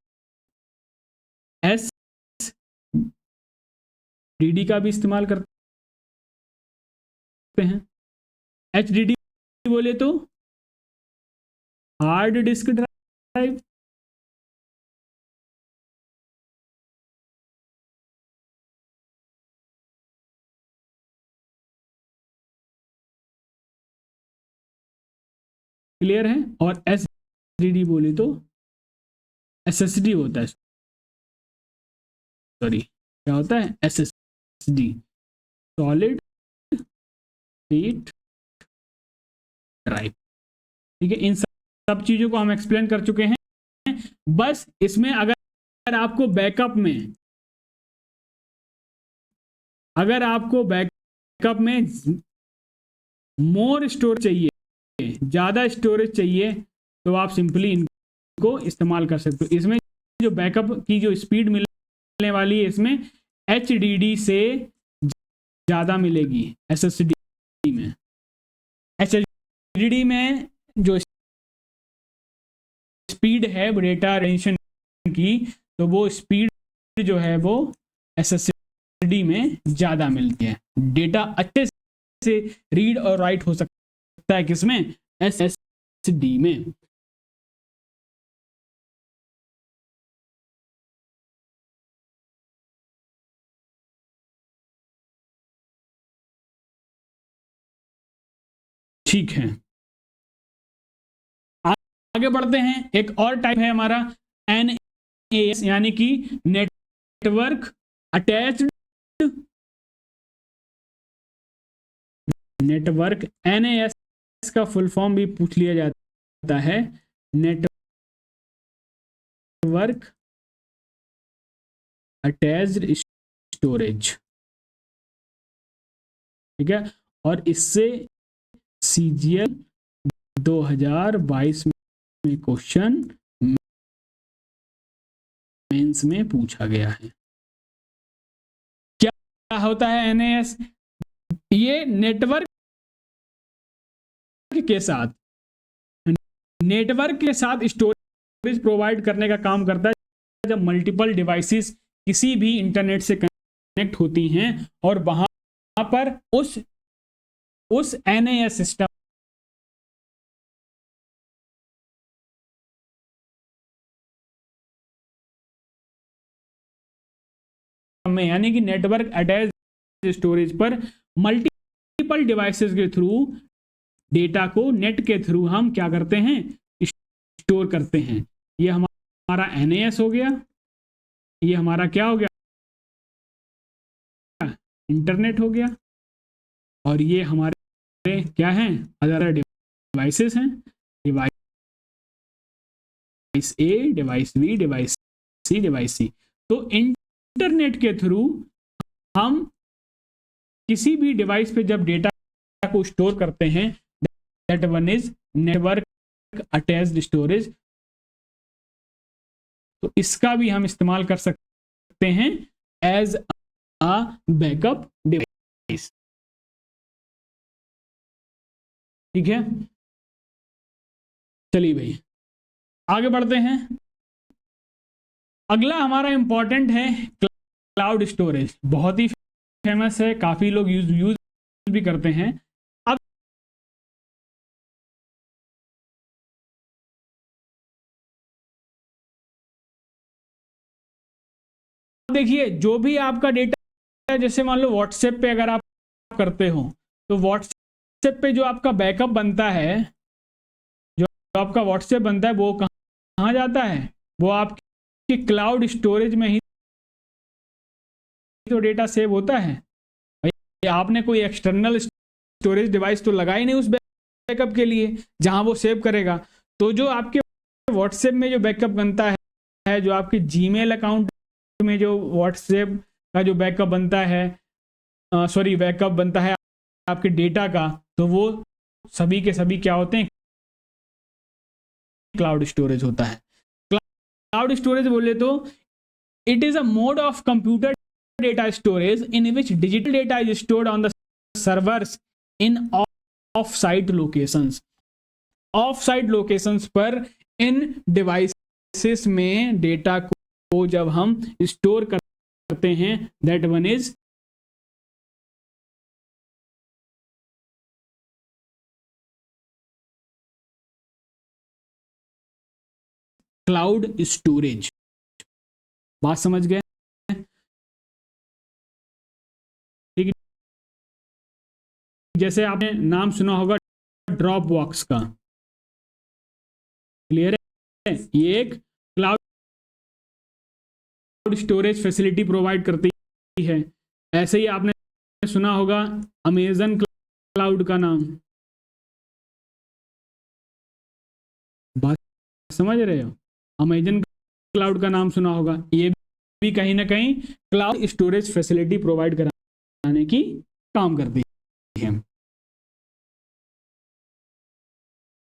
SSD का भी इस्तेमाल करते हैं। HDD बोले तो हार्ड डिस्क ड्राइव, क्लियर है? और SSD बोले तो SSD होता है, सॉरी क्या होता है? SSD, solid state drive. ठीक है, इन सब चीजों को हम एक्सप्लेन कर चुके हैं। बस इसमें अगर आपको बैकअप में मोर स्टोर चाहिए, ज्यादा स्टोरेज चाहिए, तो आप सिंपली इनको इस्तेमाल कर सकते हो। इसमें जो बैकअप की जो स्पीड मिलने वाली है, इसमें HDD से ज्यादा मिलेगी SSD में। HDD में जो स्पीड है डेटा रेटेंशन की, तो वो स्पीड जो है वो SSD में ज्यादा मिलती है। डेटा अच्छे से रीड और राइट हो सकता है किसमें? SSD में। ठीक है, आगे बढ़ते हैं। एक और टाइप है हमारा NAS, यानी कि नेटवर्क अटैच्ड नेटवर्क। NAS का फुल फॉर्म भी पूछ लिया जाता है, नेटवर्क अटैच्ड स्टोरेज। ठीक है, और इससे CGL 2022 में क्वेश्चन मेंस में पूछा गया है। क्या होता है NAS? ये नेटवर्क के साथ स्टोरेज प्रोवाइड करने का काम करता है। जब मल्टीपल डिवाइसेस किसी भी इंटरनेट से कनेक्ट होती हैं और वहां पर उस NAS सिस्टम में, यानी कि नेटवर्क अटैच स्टोरेज पर मल्टीपल डिवाइसेस के थ्रू डेटा को नेट के थ्रू हम क्या करते हैं? स्टोर करते हैं। ये हमारा NAS हो गया, ये हमारा क्या हो गया? इंटरनेट हो गया, और ये हमारे क्या हैं, अदर डिवाइसेस हैं, डिवाइस ए, डिवाइस बी, डिवाइस सी, डिवाइस सी। तो इंटरनेट के थ्रू हम किसी भी डिवाइस पे जब डेटा को स्टोर करते हैं, that one is network attached storage. तो इसका भी हम इस्तेमाल कर सकते हैं एज अ बैकअप डिवाइस। ठीक है, चलिए भाई आगे बढ़ते हैं। अगला हमारा इंपॉर्टेंट है क्लाउड स्टोरेज। बहुत ही फेमस है, काफी लोग यूज भी करते हैं। अब देखिए, जो भी आपका डेटा है, जैसे मान लो व्हाट्सएप पे अगर आप करते हो, तो व्हाट्सएप पे जो आपका बैकअप बनता है, जो आपका व्हाट्सएप बनता है, वो कहाँ जाता है, वो आपके क्लाउड स्टोरेज में ही तो डेटा सेव होता है। भाई आपने कोई एक्सटर्नल स्टोरेज डिवाइस तो लगाई नहीं उस बैकअप के लिए जहां वो सेव करेगा। तो जो आपके व्हाट्सएप में जो बैकअप बनता है, जो आपके जीमेल अकाउंट में जो व्हाट्सएप का जो बैकअप बनता है, सॉरी बैकअप बनता है आपके डेटा का, तो वो सभी के सभी क्या होते हैं, क्लाउड स्टोरेज होता है। क्लाउड स्टोरेज बोले तो it is a mode of computer data storage in which digital data is stored on the servers in off-site locations। off-site locations पर इन डिवाइसेस में डेटा को जब हम स्टोर करते हैं, that one is cloud storage. बात समझ गए? ठीक है, जैसे आपने नाम सुना होगा ड्रॉप बॉक्स का, क्लियर है, ये एक क्लाउड स्टोरेज फैसिलिटी प्रोवाइड करती है। ऐसे ही आपने सुना होगा अमेजन क्लाउड का नाम, बात समझ रहे हो, अमेजन क्लाउड का नाम सुना होगा, ये भी कहीं ना कहीं क्लाउड स्टोरेज फैसिलिटी प्रोवाइड कराने की काम करती है।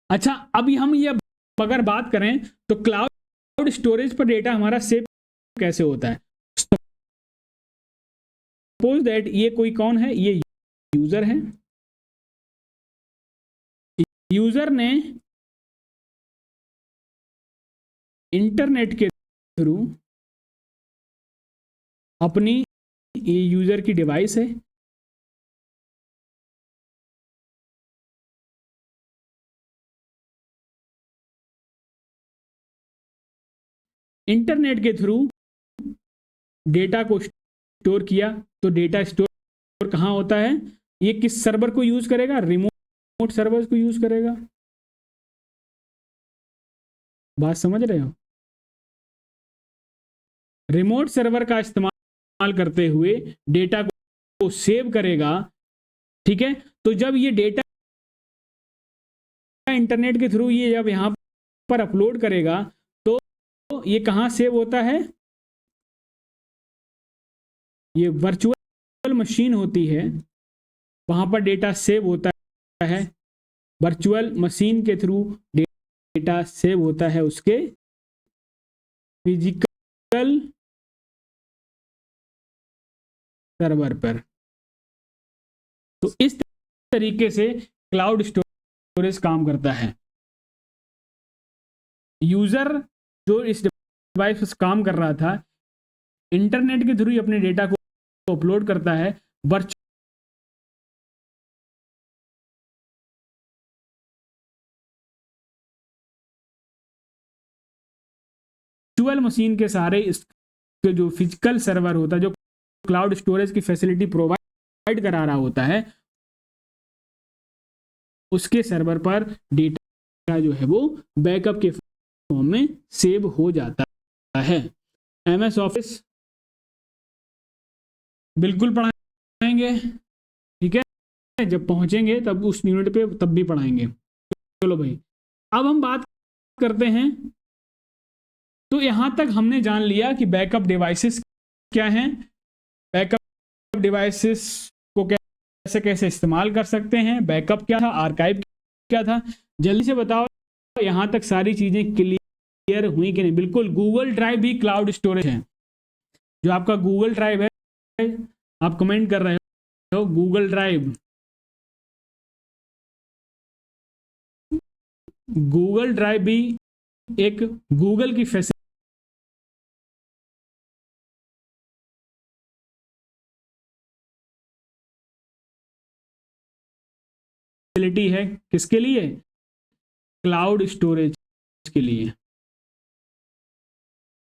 अच्छा, अभी हम ये अगर बात करें तो क्लाउड स्टोरेज पर डेटा हमारा सेव कैसे होता है। सपोज दैट ये कोई कौन है, ये यूजर है। यूजर ने इंटरनेट के थ्रू अपनी, ये यूजर की डिवाइस है, इंटरनेट के थ्रू डेटा को स्टोर किया। तो डेटा स्टोर कहाँ होता है, ये किस सर्वर को यूज करेगा, रिमोट सर्वर को यूज करेगा। बात समझ रहे हो, रिमोट सर्वर का इस्तेमाल करते हुए डेटा को सेव करेगा। ठीक है, तो जब ये डेटा इंटरनेट के थ्रू ये जब यहां पर अपलोड करेगा, तो ये कहां सेव होता है, ये वर्चुअल मशीन होती है, वहां पर डेटा सेव होता है। वर्चुअल मशीन के थ्रू डेटा सेव होता है उसके फिजिकल सर्वर पर। तो इस तरीके से क्लाउड स्टोरेज काम करता है। यूजर जो इस डिवाइस पर काम कर रहा था, इंटरनेट के थ्रू अपने डेटा को अपलोड करता है वर्चुअल मशीन के सहारे। इसके जो फिजिकल सर्वर होता है, जो क्लाउड स्टोरेज की फैसिलिटी प्रोवाइड करा रहा होता है, उसके सर्वर पर डेटा जो है वो बैकअप के फॉर्म में सेव हो जाता है। एमएस ऑफिस बिल्कुल पढ़ाएंगे, ठीक है, जब पहुंचेंगे तब उस यूनिट पे तब भी पढ़ाएंगे। चलो भाई, अब हम बात करते हैं। तो यहां तक हमने जान लिया कि बैकअप डिवाइसेस क्या हैं, बैकअप डिवाइसेस को कैसे कैसे इस्तेमाल कर सकते हैं, बैकअप क्या था, आर्काइव क्या था। जल्दी से बताओ यहां तक सारी चीजें क्लियर हुई कि नहीं? बिल्कुल, गूगल ड्राइव भी क्लाउड स्टोरेज है। जो आपका गूगल ड्राइव है, आप कमेंट कर रहे हो गूगल ड्राइव, गूगल ड्राइव भी एक गूगल की फैसिलिटी है। किसके लिए? क्लाउड स्टोरेज के लिए।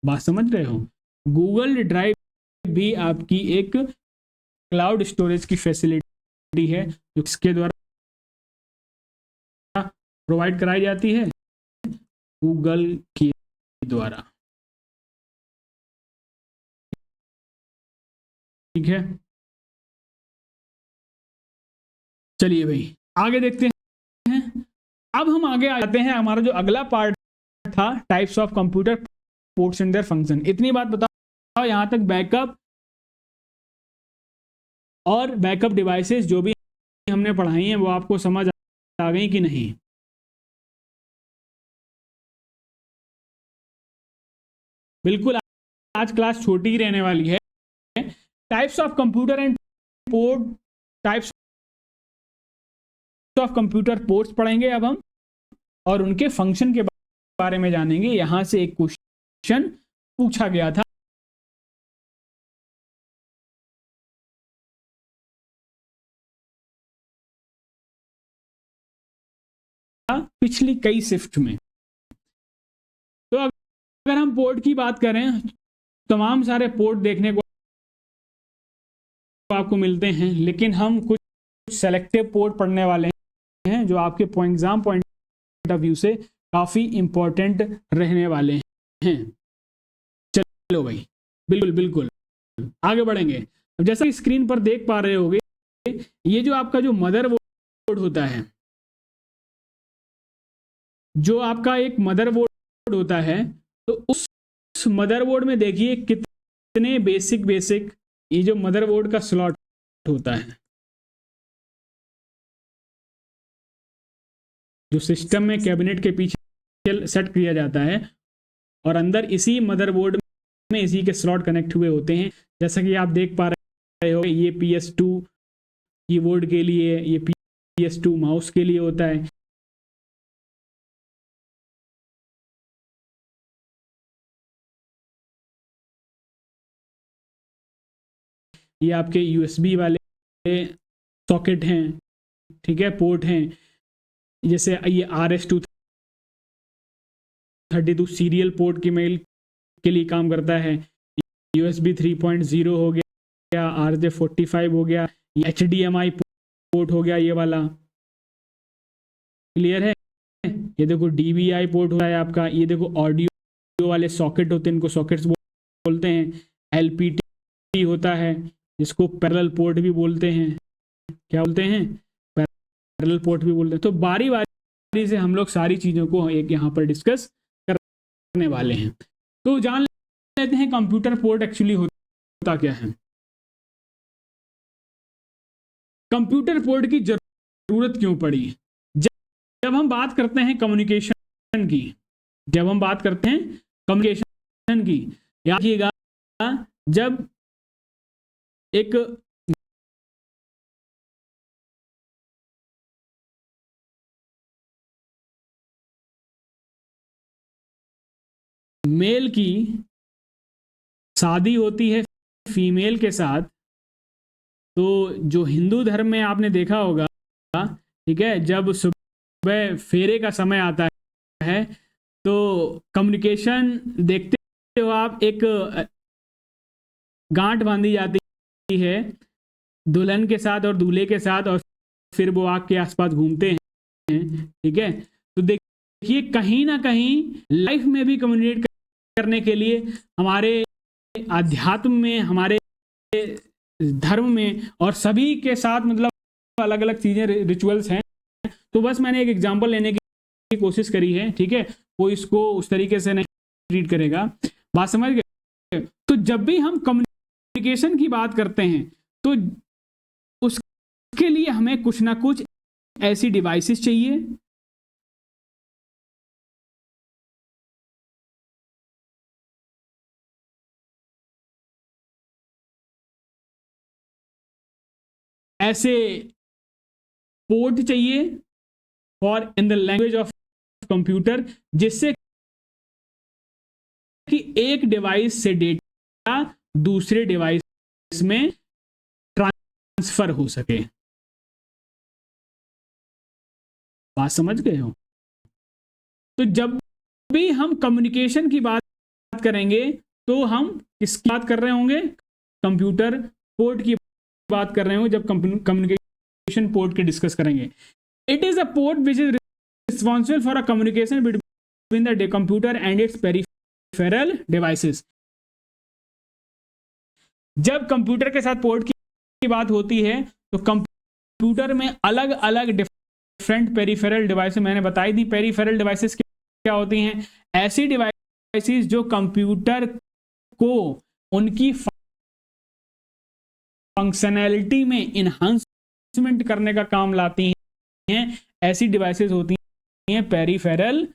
बात समझ रहे हो? गूगल ड्राइव भी आपकी एक क्लाउड स्टोरेज की फैसिलिटी है जो इसके द्वारा प्रोवाइड कराई जाती है, गूगल के द्वारा। ठीक है, चलिए भाई आगे देखते हैं। अब हम आगे आ जाते हैं, हमारा जो अगला पार्ट था types of computer ports and their function. इतनी बात बताओ यहां तक बैकअप और बैकअप डिवाइसेस जो भी हमने पढ़ाई हैं वो आपको समझ आ गई कि नहीं? बिल्कुल, आज क्लास छोटी ही रहने वाली है। Types of computer and port, types of computer ports पढ़ेंगे अब हम, और उनके फंक्शन के बारे में जानेंगे। यहां से एक क्वेश्चन पूछा गया था। पिछली कई शिफ्ट में। तो अगर हम पोर्ट की बात करें, तमाम सारे पोर्ट देखने को आपको मिलते हैं, लेकिन हम कुछ सेलेक्टिव पोर्ट पढ़ने वाले हैं जो आपके एग्जाम पॉइंट ऑफ व्यू से काफी इंपॉर्टेंट रहने वाले हैं। चलो भाई, बिल्कुल बिल्कुल आगे बढ़ेंगे। अब जैसा कि स्क्रीन पर देख पा रहे होगे, ये जो आपका जो मदरबोर्ड होता है, जो आपका एक मदरबोर्ड होता है, तो उस मदरबोर्ड में देखिए कितने बेसिक ये जो मदरबोर्ड का स्लॉट होता है, जो सिस्टम में कैबिनेट के पीछे सेट किया जाता है, और अंदर इसी मदरबोर्ड में इसी के स्लॉट कनेक्ट हुए होते हैं। जैसा कि आप देख पा रहे हो, ये PS2 कीबोर्ड के लिए, ये PS2 माउस के लिए होता है। ये आपके USB वाले सॉकेट हैं, ठीक है, पोर्ट हैं। जैसे ये RS-232 सीरियल पोर्ट की मेल के लिए काम करता है। USB 3.0 हो गया, RJ45 हो गया, HDMI पोर्ट हो गया ये वाला। क्लियर है? ये देखो DVI पोर्ट होता है आपका। ये देखो ऑडियो वाले सॉकेट होते हैं, इनको सॉकेट्स बोलते हैं। LPT होता है, जिसको पैरेलल पोर्ट भी बोलते हैं। क्या बोलते हैं? पैरेलल पोर्ट भी बोलते हैं। तो बारी बारी से हम लोग सारी चीज़ों को एक यहाँ पर डिस्कस करने वाले हैं। तो जान लेते हैं कंप्यूटर पोर्ट एक्चुअली होता क्या है। कंप्यूटर पोर्ट की जरूरत क्यों पड़ी? जब हम बात करते हैं कम्युनिकेशन की, जब हम बात करते हैं कम्युनिकेशन की, याद रखिएगा, जब एक मेल की शादी होती है फीमेल के साथ, तो जो हिंदू धर्म में आपने देखा होगा, ठीक है, जब सुबह फेरे का समय आता है तो कम्युनिकेशन देखते हो आप, एक गांठ बांधी जाती है दुल्हन के साथ और दूल्हे के साथ, और फिर वो आग के आसपास घूमते हैं। ठीक है, तो देखिए कहीं ना कहीं लाइफ में भी कम्युनिकेट करने के लिए हमारे अध्यात्म में, हमारे धर्म में, और सभी के साथ मतलब अलग अलग चीज़ें रिचुअल्स हैं, तो बस मैंने एक एग्जांपल लेने की कोशिश करी है, ठीक है। वो इसको उस तरीके से नहीं ट्रीट करेगा, बात समझ गए। तो जब भी हम कम्युनिकेशन की बात करते हैं तो उसके लिए हमें कुछ ना कुछ ऐसी डिवाइसेस चाहिए ऐसे पोर्ट चाहिए और in the language of computer, जिससे कि एक डिवाइस से डेटा दूसरे डिवाइस में ट्रांसफर हो सके। बात समझ गए हो? तो जब भी हम कम्युनिकेशन की बात करेंगे तो हम किसकी बात कर रहे होंगे? कंप्यूटर पोर्ट की बात कर रहे होंगे जब कम्युनिकेशन पोर्ट की डिस्कस करेंगे। It is a port which is responsible for a communication between the computer and it's peripheral devices. जब कंप्यूटर के साथ पोर्ट की बात होती है तो कंप्यूटर में अलग अलग डिफरेंट पेरिफेरल डिवाइसेस, मैंने बताई थी पेरिफेरल डिवाइसेस क्या होती हैं। ऐसी डिवाइसेस जो कंप्यूटर को उनकी फंक्शनैलिटी में इनहांसमेंट करने का काम लाती हैं, ऐसी डिवाइसेस होती हैं पेरिफेरल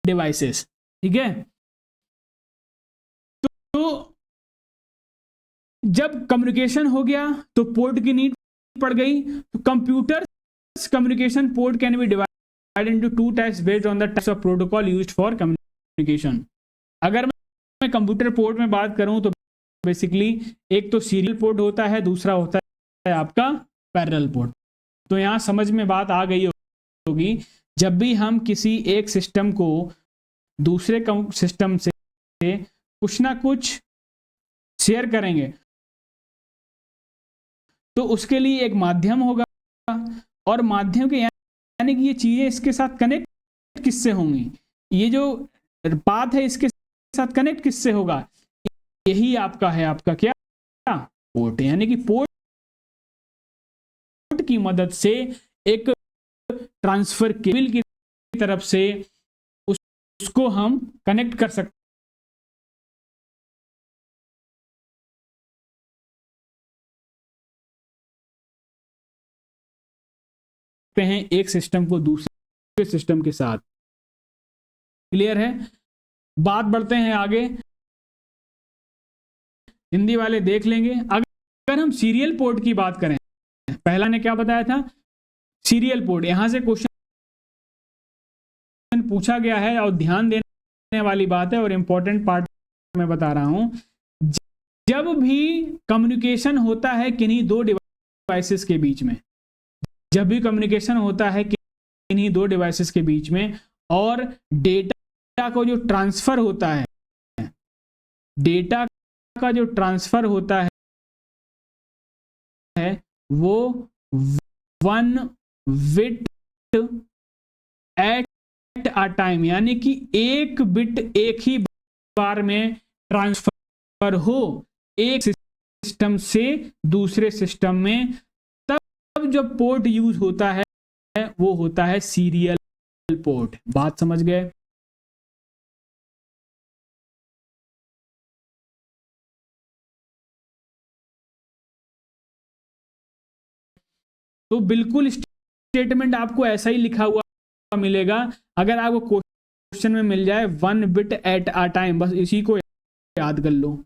डिवाइसेस, ठीक है। तो जब कम्युनिकेशन हो गया तो पोर्ट की नीड पड़ गई। तो computer communication port can be divided into two types based on the types of protocol used for communication. अगर मैं कंप्यूटर पोर्ट में बात करूं तो बेसिकली एक तो सीरियल पोर्ट होता है, दूसरा होता है आपका पैरेलल पोर्ट। तो यहां समझ में बात आ गई होगी, जब भी हम किसी एक सिस्टम को दूसरे सिस्टम से कुछ ना कुछ शेयर करेंगे तो उसके लिए एक माध्यम होगा, और माध्यम के यानी कि ये चीजें इसके साथ कनेक्ट किससे होंगी, ये जो बात है इसके साथ कनेक्ट किससे होगा, यही आपका है आपका क्या पोर्ट। यानी कि पोर्ट की मदद से एक ट्रांसफर केबल की तरफ से उसको हम कनेक्ट कर सकते हैं एक सिस्टम को दूसरे सिस्टम के साथ। क्लियर है? बात बढ़ते हैं आगे, हिंदी वाले देख लेंगे। अगर हम सीरियल पोर्ट की बात करें, पहला ने क्या बताया था, सीरियल पोर्ट। यहां से क्वेश्चन पूछा गया है और ध्यान देने वाली बात है और इंपॉर्टेंट पार्ट मैं बता रहा हूं। जब भी कम्युनिकेशन होता है किन्हीं दो डिवाइसेस के बीच में, जब भी कम्युनिकेशन होता है किन्हीं दो डिवाइसेस के बीच में और डेटा को जो ट्रांसफर होता है, डेटा का जो ट्रांसफर होता है वो 1 बिट एट अ टाइम, यानी कि एक बिट एक ही बार में ट्रांसफर हो एक सिस्टम से दूसरे सिस्टम में, तब जब पोर्ट यूज होता है वो होता है सीरियल पोर्ट। बात समझ गए? तो बिल्कुल स्टेटमेंट आपको ऐसा ही लिखा हुआ मिलेगा। अगर आपको क्वेश्चन में मिल जाए 1 बिट एट अ टाइम, बस इसी को याद कर लो,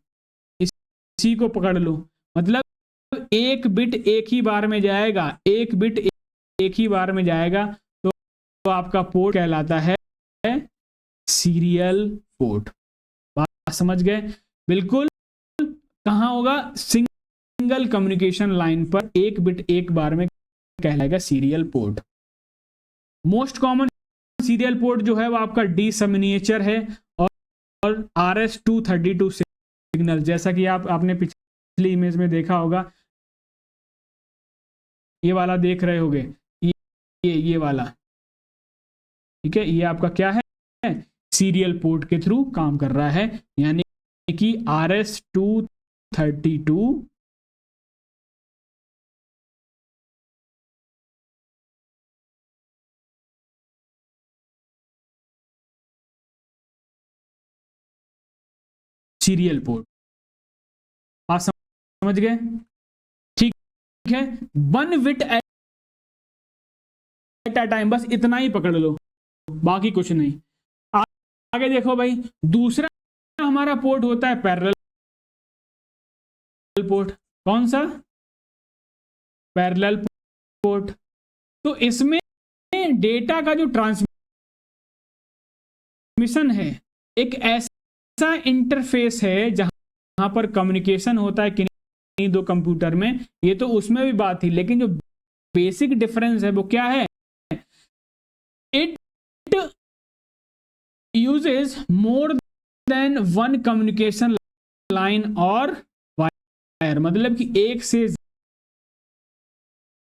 इसी को पकड़ लो। मतलब एक बिट एक ही बार में जाएगा, एक बिट एक ही बार में जाएगा, तो आपका पोर्ट कहलाता है सीरियल पोर्ट। बात समझ गए? बिल्कुल। कहां होगा? सिंगल कम्युनिकेशन लाइन पर एक बिट एक बार में कहलाएगा serial port. Most common serial port जो है वो आपका डी सबमिनिएचर है और RS-232 सिग्नल, जैसा कि आपने पिछली इमेज में देखा होगा, ये वाला देख रहे होगे, ये वाला, ठीक है। ये आपका क्या है? सीरियल पोर्ट के थ्रू काम कर रहा है, यानी कि RS-232 सीरियल पोर्ट। आप समझ गए? ठीक है, 1 बिट एट अ टाइम, बस इतना ही पकड़ लो, बाकी कुछ नहीं। आगे देखो भाई, दूसरा हमारा पोर्ट होता है पैरेलल पोर्ट। कौन सा? Parallel port. तो इसमें डेटा का जो ट्रांसमिशन है, एक ऐसा इंटरफेस है जहां पर कम्युनिकेशन होता है किन्हीं दो कंप्यूटर में। ये तो उसमें भी बात थी, लेकिन जो बेसिक डिफरेंस है वो क्या है? It uses more than one communication line और वायर, मतलब कि एक से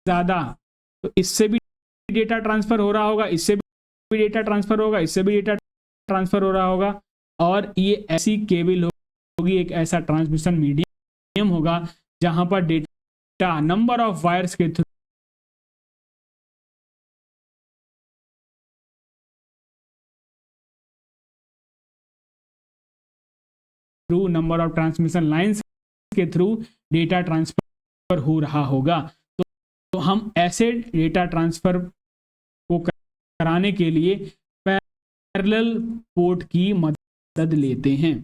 ज्यादा। तो इससे भी डेटा ट्रांसफर हो रहा होगा, इससे भी डेटा ट्रांसफर होगा, इससे भी डेटा ट्रांसफर हो रहा होगा, और ये ऐसी केबल होगी, एक ऐसा ट्रांसमिशन मीडियम होगा जहां पर डेटा नंबर ऑफ वायर्स के through, number of transmission lines के थ्रू डेटा ट्रांसफर हो रहा होगा। तो हम ऐसे डेटा ट्रांसफर को कराने के लिए पैरेलल पोर्ट की मदद लेते हैं।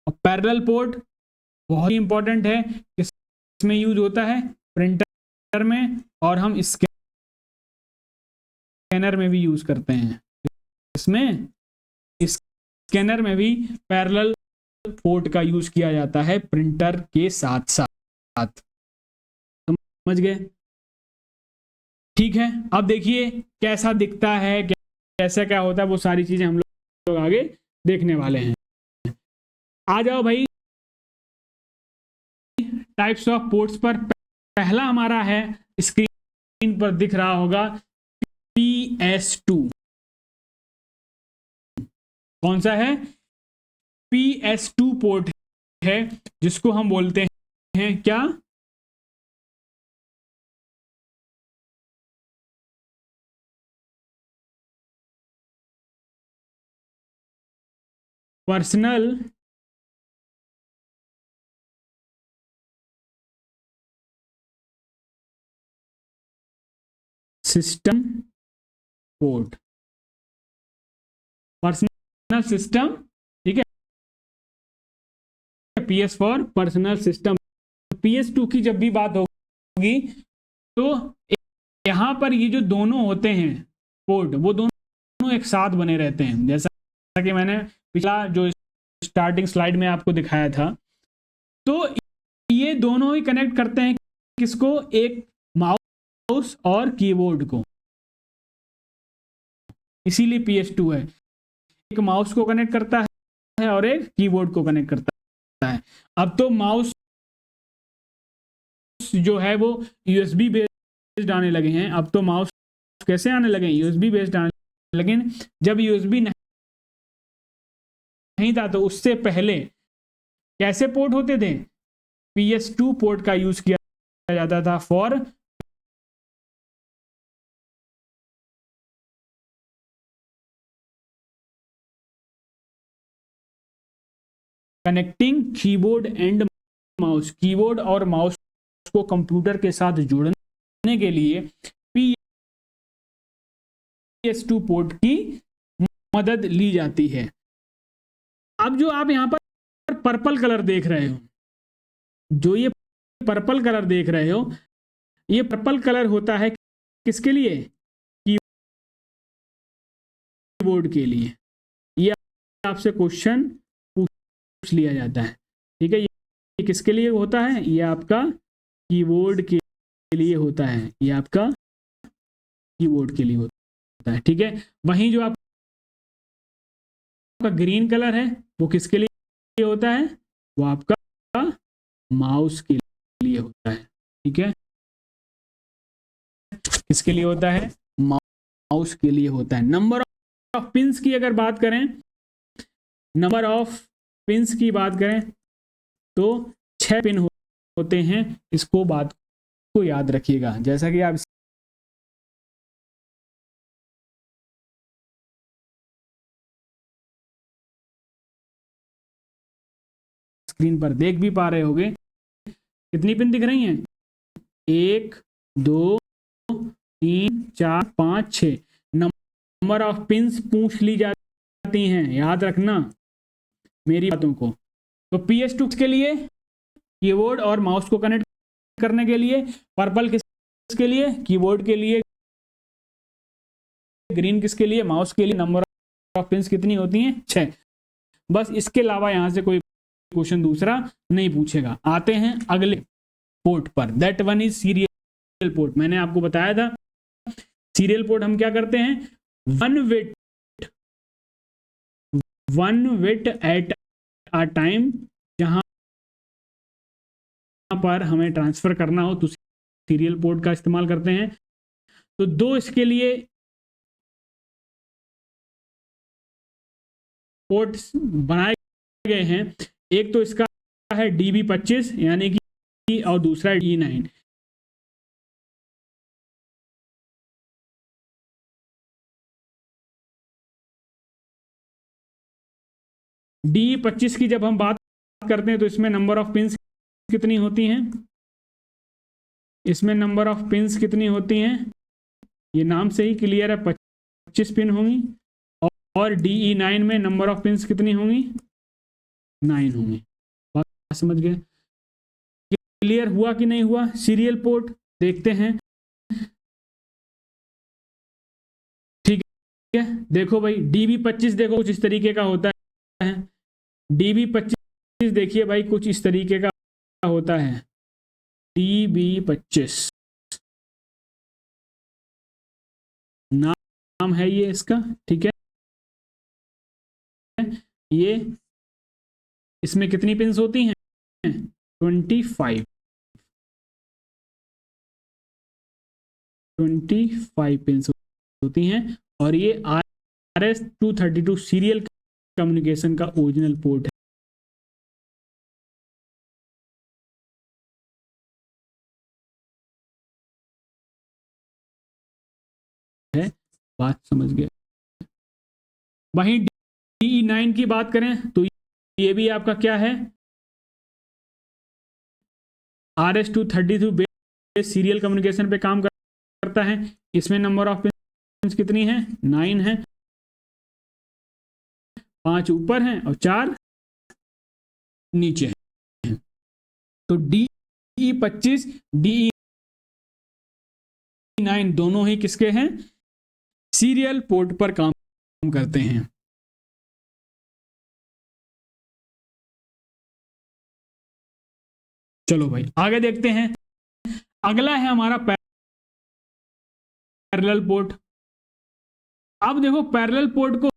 और पैरेलल पोर्ट बहुत ही इंपॉर्टेंट है, इसमें यूज होता है प्रिंटर में, और हम स्कैनर में भी यूज करते हैं। इसमें स्कैनर में भी पैरेलल पोर्ट का यूज किया जाता है प्रिंटर के साथ साथ। समझ गए? ठीक है, अब देखिए कैसा दिखता है, कैसा क्या होता है, वो सारी चीजें हम लोग आगे देखने वाले हैं। आ जाओ भाई टाइप्स ऑफ पोर्ट्स पर। पहला हमारा है, स्क्रीन पर दिख रहा होगा, PS2। कौन सा है? PS2 पोर्ट है, जिसको हम बोलते हैं क्या? Personal system port, personal system, ठीक है, PS for personal system. PS2 की जब भी बात होगी तो यहां पर ये जो दोनों होते हैं पोर्ट, वो दोनों एक साथ बने रहते हैं, जैसा कि मैंने पिछला जो स्टार्टिंग स्लाइड में आपको दिखाया था। तो ये दोनों ही कनेक्ट करते हैं किसको? एक माउस और कीबोर्ड को, इसीलिए PS2 है। एक माउस को कनेक्ट करता है और एक कीबोर्ड को कनेक्ट करता है। अब तो माउस जो है वो USB बेस्ड आने लगे हैं। अब तो माउस कैसे आने लगे? USB बेस्ड आने लगे। लेकिन जब USB नहीं था तो उससे पहले कैसे पोर्ट होते थे? PS2 पोर्ट का यूज किया जाता था for connecting keyboard and mouse. Keyboard और माउस को कंप्यूटर के साथ जोड़ने के लिए PS2 पोर्ट की मदद ली जाती है। अब जो आप यहां पर पर्पल कलर देख रहे हो, जो ये पर्पल कलर देख रहे हो, ये पर्पल कलर होता है किसके लिए? कीबोर्ड के लिए। ये आपसे क्वेश्चन पूछ लिया जाता है, ठीक है। ये किसके लिए होता है? ये आपका कीबोर्ड के लिए होता है, ये आपका कीबोर्ड के लिए होता है, ठीक है। वहीं जो आपका ग्रीन कलर है वो किसके लिए होता है? वो आपका माउस के लिए होता है, ठीक है। किसके लिए होता है? माउस के लिए होता है। नंबर ऑफ पिंस की अगर बात करें, नंबर ऑफ पिंस की बात करें तो 6 पिन होते हैं। इसको बात को याद रखिएगा। जैसा कि आप स्क्रीन पर देख भी पा रहे होंगे, कितनी पिन दिख रही हैं? 1 2 3 4 5 6 नंबर ऑफ पिंस पूछ ली जाती हैं, याद रखना मेरी बातों को। तो PS2 के लिए कीबोर्ड और माउस को कनेक्ट करने के लिए, पर्पल किसके लिए? कीबोर्ड के लिए, ग्रीन किसके लिए? माउस के लिए। नंबर ऑफ पिंस कितनी होती हैं? 6। बस इसके अलावा यहां से कोई क्वेश्चन दूसरा नहीं पूछेगा। आते हैं अगले पोर्ट पर, that one is serial port. मैंने आपको बताया था सीरियल पोर्ट हम क्या करते हैं, one wheat at a time, जहां पर हमें ट्रांसफर करना हो तो सीरियल पोर्ट का इस्तेमाल करते हैं। तो दो इसके लिए पोर्ट्स बनाए गए हैं, एक तो इसका है DB25 यानी कि, और दूसरा है D9। D25 की जब हम बात करते हैं तो इसमें नंबर ऑफ पिंस कितनी होती हैं? इसमें नंबर ऑफ पिंस कितनी होती हैं? ये नाम से ही क्लियर है, 25 पिन होंगी। और DE9 में नंबर ऑफ पिंस कितनी होंगी? 9 होंगी। बात समझ गए? क्लियर हुआ कि नहीं हुआ? सीरियल पोर्ट देखते हैं। ठीक है, देखो भाई DB25 देखो कुछ इस तरीके का होता है। DB25 देखिए भाई कुछ इस तरीके का होता है। DB25 नाम है ये इसका, ठीक है। ये इसमें कितनी पिंस होती हैं? 25 पिंस होती हैं। और ये RS-232 सीरियल कम्युनिकेशन का ओरिजिनल पोर्ट है। बात समझ गए? वहीं DE9 की बात करें तो ये भी आपका क्या है, RS-232 बेस सीरियल कम्युनिकेशन पे काम करता है। इसमें नंबर ऑफ पिंस कितनी है? 9 है। 5 ऊपर हैं और 4 नीचे हैं। तो DE25 DE9 दोनों ही किसके हैं? सीरियल पोर्ट पर काम करते हैं। चलो भाई आगे देखते हैं। अगला है हमारा पैरेलल पोर्ट। अब देखो पैरेलल पोर्ट को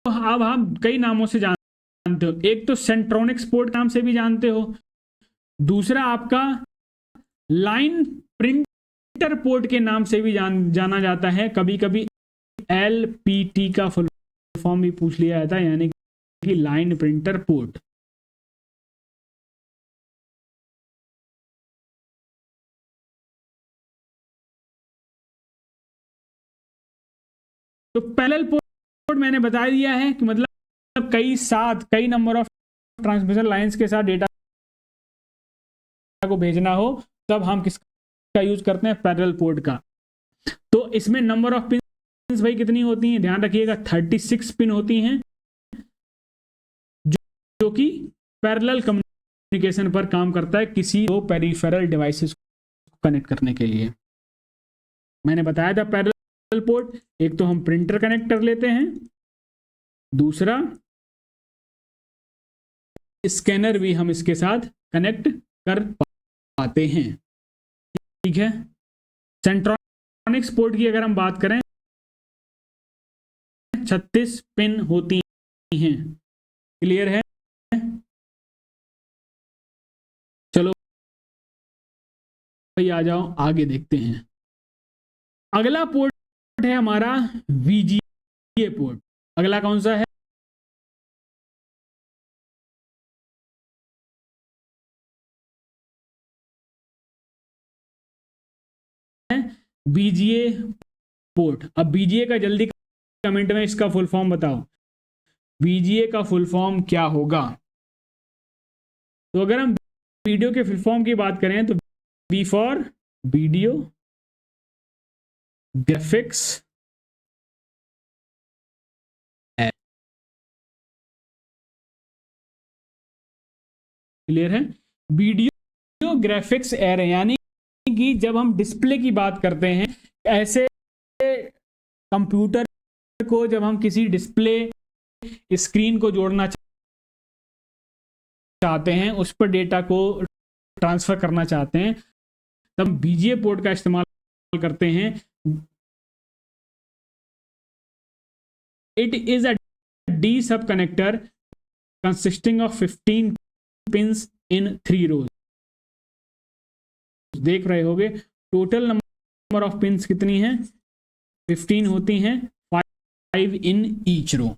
अब हम कई नामों से जानते हो। एक तो सेंट्रोनिक्स पोर्ट नाम से भी जानते हो, दूसरा आपका लाइन प्रिंटर पोर्ट के नाम से भी जाना जाता है। कभी कभी LPT का फुल फॉर्म भी पूछ लिया जाता है, यानी कि लाइन प्रिंटर पोर्ट। तो पैरेलल पोर्ट मैंने बता दिया है कि मतलब कई नंबर ऑफ ट्रांसमिशन लाइंस के साथ डेटा को भेजना हो तब हम किसका यूज करते हैं? पैरेलल पोर्ट का। तो इसमें नंबर ऑफ पिन भाई कितनी होती हैं? ध्यान रखिएगा 36 पिन होती हैं, जो कि पैरेलल कम्युनिकेशन पर काम करता है किसी दो पेरिफेरल डिवाइसेस को कनेक्ट करने के लिए। मैंने बताया था पैरेलल पोर्ट, एक तो हम प्रिंटर कनेक्ट कर लेते हैं, दूसरा स्कैनर भी हम इसके साथ कनेक्ट कर पाते हैं। ठीक है, सेंट्रोनिक्स पोर्ट की अगर हम बात करें 36 पिन होती हैं। क्लियर है? चलो भाई आ जाओ आगे देखते हैं। अगला पोर्ट है हमारा VGA पोर्ट। अगला कौन सा है? VGA port. अब बीजीए का जल्दी कमेंट में इसका फुल फॉर्म बताओ, बीजीए का फुल फॉर्म क्या होगा? तो अगर हम वीडियो के फुल फॉर्म की बात करें तो B for video graphics, clear है? वीडियो ग्राफिक्स एरे, यानी कि जब हम डिस्प्ले की बात करते हैं, ऐसे कंप्यूटर को जब हम किसी डिस्प्ले स्क्रीन को जोड़ना चाहते हैं, उस पर डेटा को ट्रांसफर करना चाहते हैं, तब बीजीए पोर्ट का इस्तेमाल करते हैं। इट इज अ डी सब कनेक्टर कंसिस्टिंग ऑफ 15 पिंस इन 3 रोज। देख रहे होगे टोटल नंबर ऑफ पिंस कितनी है? 15 होती हैं, 5 in each row.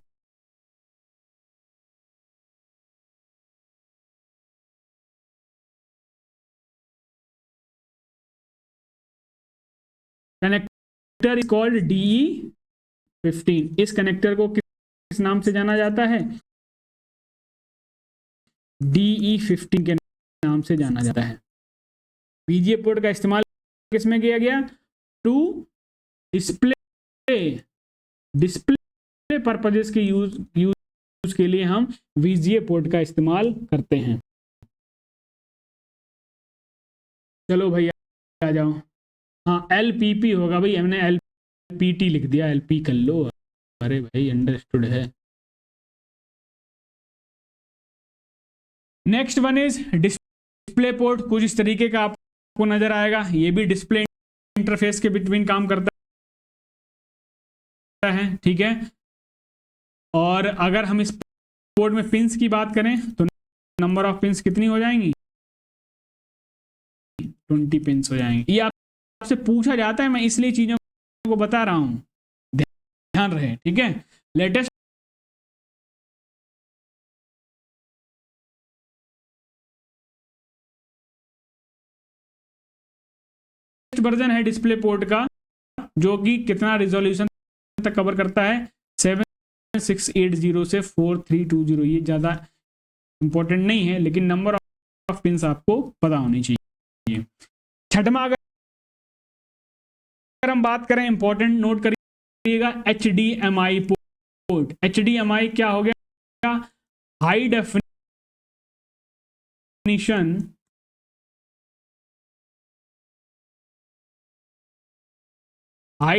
Connector is called DE 15। इस कनेक्टर को किस नाम से जाना जाता है? डीई 15 के नाम से जाना जाता है। बीजीए पोर्ट का इस्तेमाल किसमें किया गया? टू डिस्प्ले डिस्प्ले पर्पजेस के यूज के लिए हम बीजीए पोर्ट का इस्तेमाल करते हैं। चलो भैया आ जाओ। हाँ एलपीपी होगा भाई, हमने एलपीटी लिख दिया, एलपी कर लो। अरे भाई अंडरस्टूड है। Next one is display port. कुछ इस तरीके का आपको नजर आएगा, ये भी डिस्प्ले इंटरफेस के बिटवीन काम करता है, ठीक है। और अगर हम इस पोर्ट में पिंस की बात करें तो नंबर ऑफ पिंस कितनी हो जाएंगी? 20 पिंस हो जाएंगी। ये आपसे पूछा जाता है, मैं इसलिए चीजों को बता रहा हूं, ध्यान रहे, ठीक है। लेटेस्ट वर्जन है डिस्प्ले पोर्ट का, जो कि कितना रिजोल्यूशन तक कवर करता है? 7680 से 4320। ये ज्यादा इंपॉर्टेंट नहीं है, लेकिन नंबर ऑफ पिंस आपको पता होनी चाहिए। छठवां अगर हम बात करें, इंपॉर्टेंट नोट करिएगा, HDMI पोर्ट। HDMI क्या हो गया? High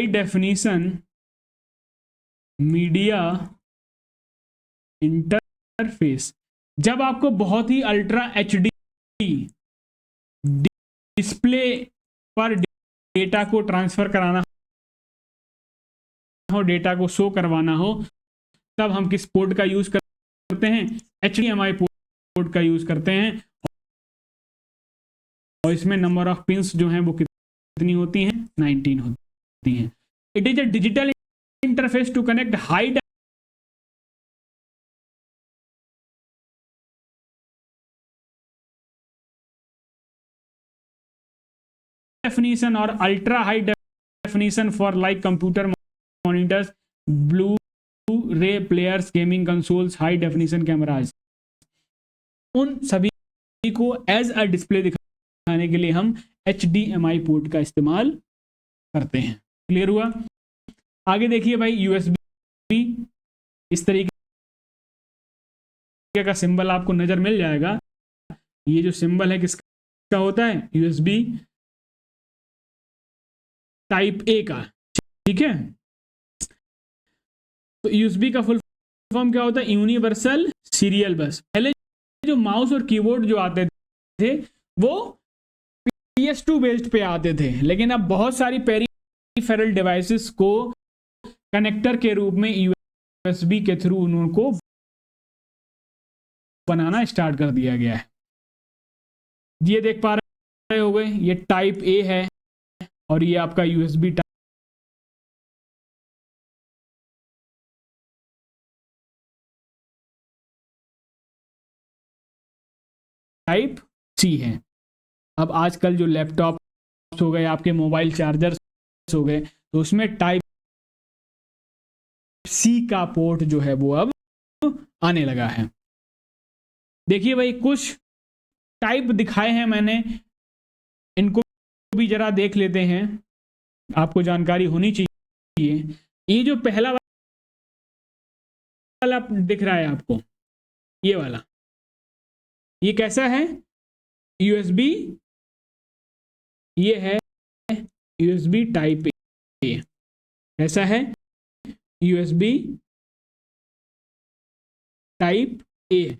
definition media interface. जब आपको बहुत ही अल्ट्रा एचडी डिस्प्ले पर डेटा को ट्रांसफर कराना हो, डेटा को शो करवाना हो, तब हम किस पोर्ट का यूज करते हैं? HDMI पोर्ट का यूज करते हैं। और इसमें नंबर ऑफ पिंस जो हैं वो कितनी होती हैं? 19 होती हैं। It is a digital interface to connect high definition और ultra high definition for like computer monitors, blu ray players, gaming consoles, high definition cameras. उन सभी को एज अ डिस्प्ले दिखाने के लिए हम HDMI पोर्ट का इस्तेमाल करते हैं। क्लियर हुआ? आगे देखिए भाई, USB। इस तरीके का सिंबल आपको नजर मिल जाएगा। ये जो सिंबल है किसका होता है? USB टाइप A का, ठीक है। तो USB का फुल फॉर्म क्या होता है? यूनिवर्सल सीरियल बस। पहले जो माउस और कीबोर्ड जो आते थे वो PS2 बेस्ड पे आते थे, लेकिन अब बहुत सारी पेरिफेरल डिवाइसेस को कनेक्टर के रूप में USB के थ्रू उनको बनाना स्टार्ट कर दिया गया है। ये देख पा रहे हो गए, ये टाइप A है और ये आपका USB टाइप सी है। अब आजकल जो लैपटॉप हो गए, आपके मोबाइल चार्जर्स हो गए, तो उसमें टाइप सी का पोर्ट जो है वो अब आने लगा है। देखिए भाई, कुछ टाइप दिखाए हैं मैंने, इनको भी जरा देख लेते हैं, आपको जानकारी होनी चाहिए। ये जो पहला वाला दिख रहा है आपको, ये वाला, ये कैसा है? यूएसबी, ये है यूएसबी टाइप ए। ऐसा है यूएसबी टाइप ए,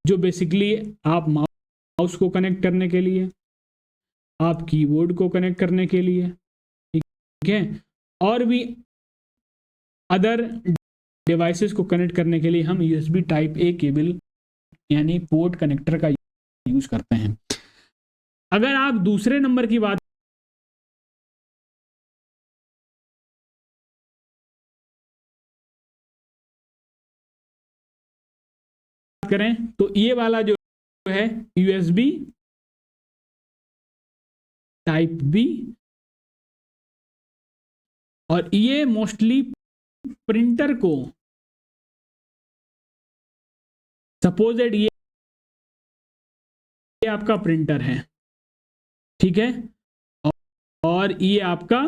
जो बेसिकली आप माउस को कनेक्ट करने के लिए, आप कीबोर्ड को कनेक्ट करने के लिए, ठीक है, और भी अदर डिवाइसेस को कनेक्ट करने के लिए हम यूएसबी टाइप ए केबल यानी पोर्ट कनेक्टर का यूज करते हैं। अगर आप दूसरे नंबर की बात करें तो ये वाला जो है यूएसबी टाइप बी, और ये मोस्टली प्रिंटर को, सपोजेड ये आपका प्रिंटर है, ठीक है, और ये आपका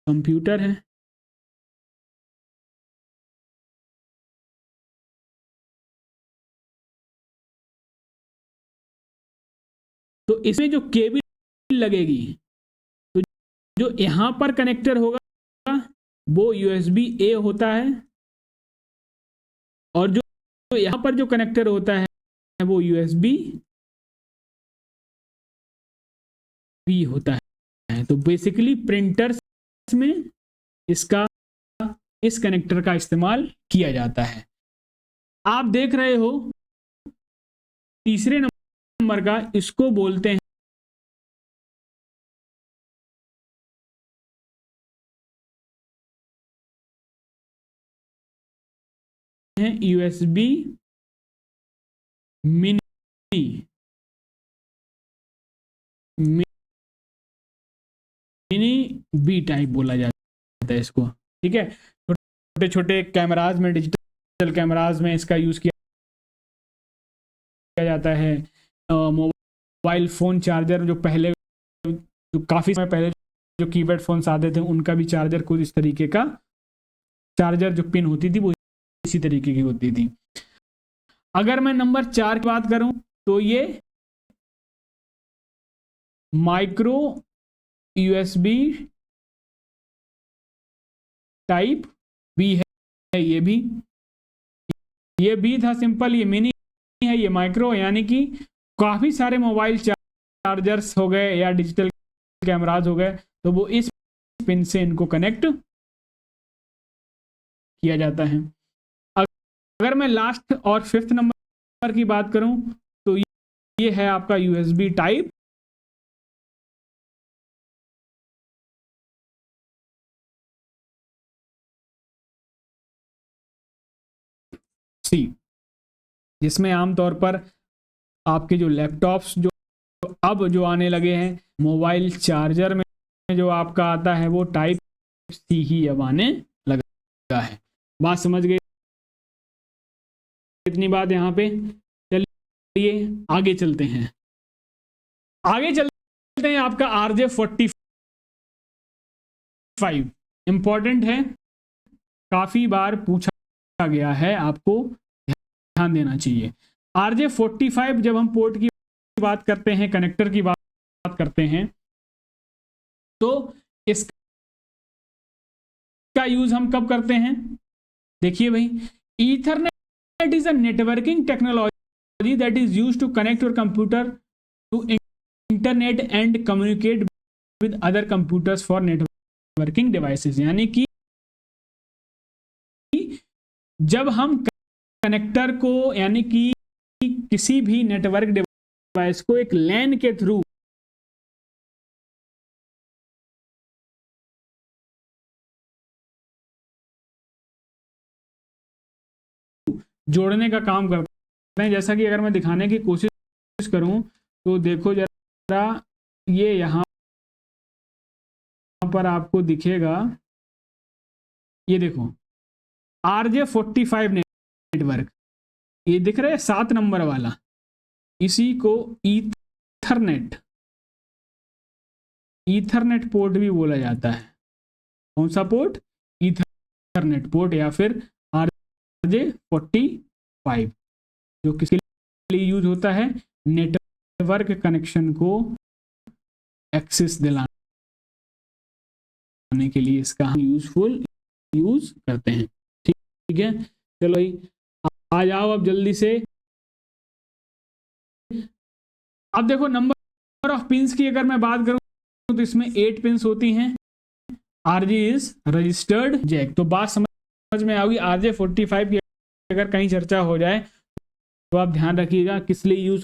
कंप्यूटर है। तो इसमें जो केबल लगेगी, तो जो यहां पर कनेक्टर होगा वो यूएसबी ए होता है, और जो यहां पर जो कनेक्टर होता है वो यूएसबी बी होता है। तो बेसिकली प्रिंटर्स में इसका, इस कनेक्टर का इस्तेमाल किया जाता है। आप देख रहे हो तीसरे नंबर का, इसको बोलते हैं USB mini, mini B type बोला जाता है इसको, ठीक है। छोटे छोटे कैमराज में, डिजिटल कैमराज में इसका यूज किया जाता है। मोबाइल फोन चार्जर जो पहले, जो काफी समय पहले जो कीपैड फोन्स आते थे, उनका भी चार्जर कुछ इस तरीके का, चार्जर जो पिन होती थी वो इसी तरीके की होती थी। अगर मैं नंबर 4 की बात करूं तो ये माइक्रो यूएसबी टाइप बी है। ये भी था सिंपल, ये मिनी है, ये माइक्रो, यानी कि काफी सारे मोबाइल चार्जर्स हो गए या डिजिटल कैमराज हो गए, तो वो इस पिन से इनको कनेक्ट किया जाता है। अगर मैं लास्ट और 5th नंबर की बात करूं तो ये है आपका यूएसबी टाइप सी, जिसमें आमतौर पर आपके जो लैपटॉप्स जो अब जो आने लगे हैं, मोबाइल चार्जर में जो आपका आता है वो टाइप सी ही अब आने लगा है। बात समझ गए? इतनी बात यहाँ पे। चलिए आगे चलते हैं, आपका RJ45 इंपॉर्टेंट है, काफी बार पूछा गया है, आपको ध्यान देना चाहिए। RJ45 जब हम पोर्ट की बात करते हैं, कनेक्टर की बात करते हैं, तो इसका यूज हम कब करते हैं? देखिए भाई, Ethernet is a networking technology that is used to connect your computer to internet and communicate with other computers for networking devices. यानी कि जब हम कनेक्टर को, यानी कि किसी भी नेटवर्क डिवाइस को एक लैन के थ्रू जोड़ने का काम करते हैं, जैसा कि अगर मैं दिखाने की कोशिश करूं तो देखो जरा, ये यहाँ पर आपको दिखेगा, ये देखो RJ45 नेटवर्क, ये दिख रहा है 7 नंबर वाला, इसी को ईथरनेट पोर्ट भी बोला जाता है। कौन सा पोर्ट? ईथरनेट पोर्ट या फिर RJ45, जो किसके लिए यूज होता है? नेटवर्क कनेक्शन को एक्सेस दिलाने के लिए इसका हम यूज करते हैं। ठीक है, चलो भाई आ जाओ अब जल्दी से। अब देखो नंबर ऑफ पिंस की अगर मैं बात करूं तो इसमें 8 पिंस होती हैं। RJ इज रजिस्टर्ड जैक, तो बात समझ में आओगी। RJ45 की अगर कहीं चर्चा हो जाए तो आप ध्यान रखिएगा किस लिए यूज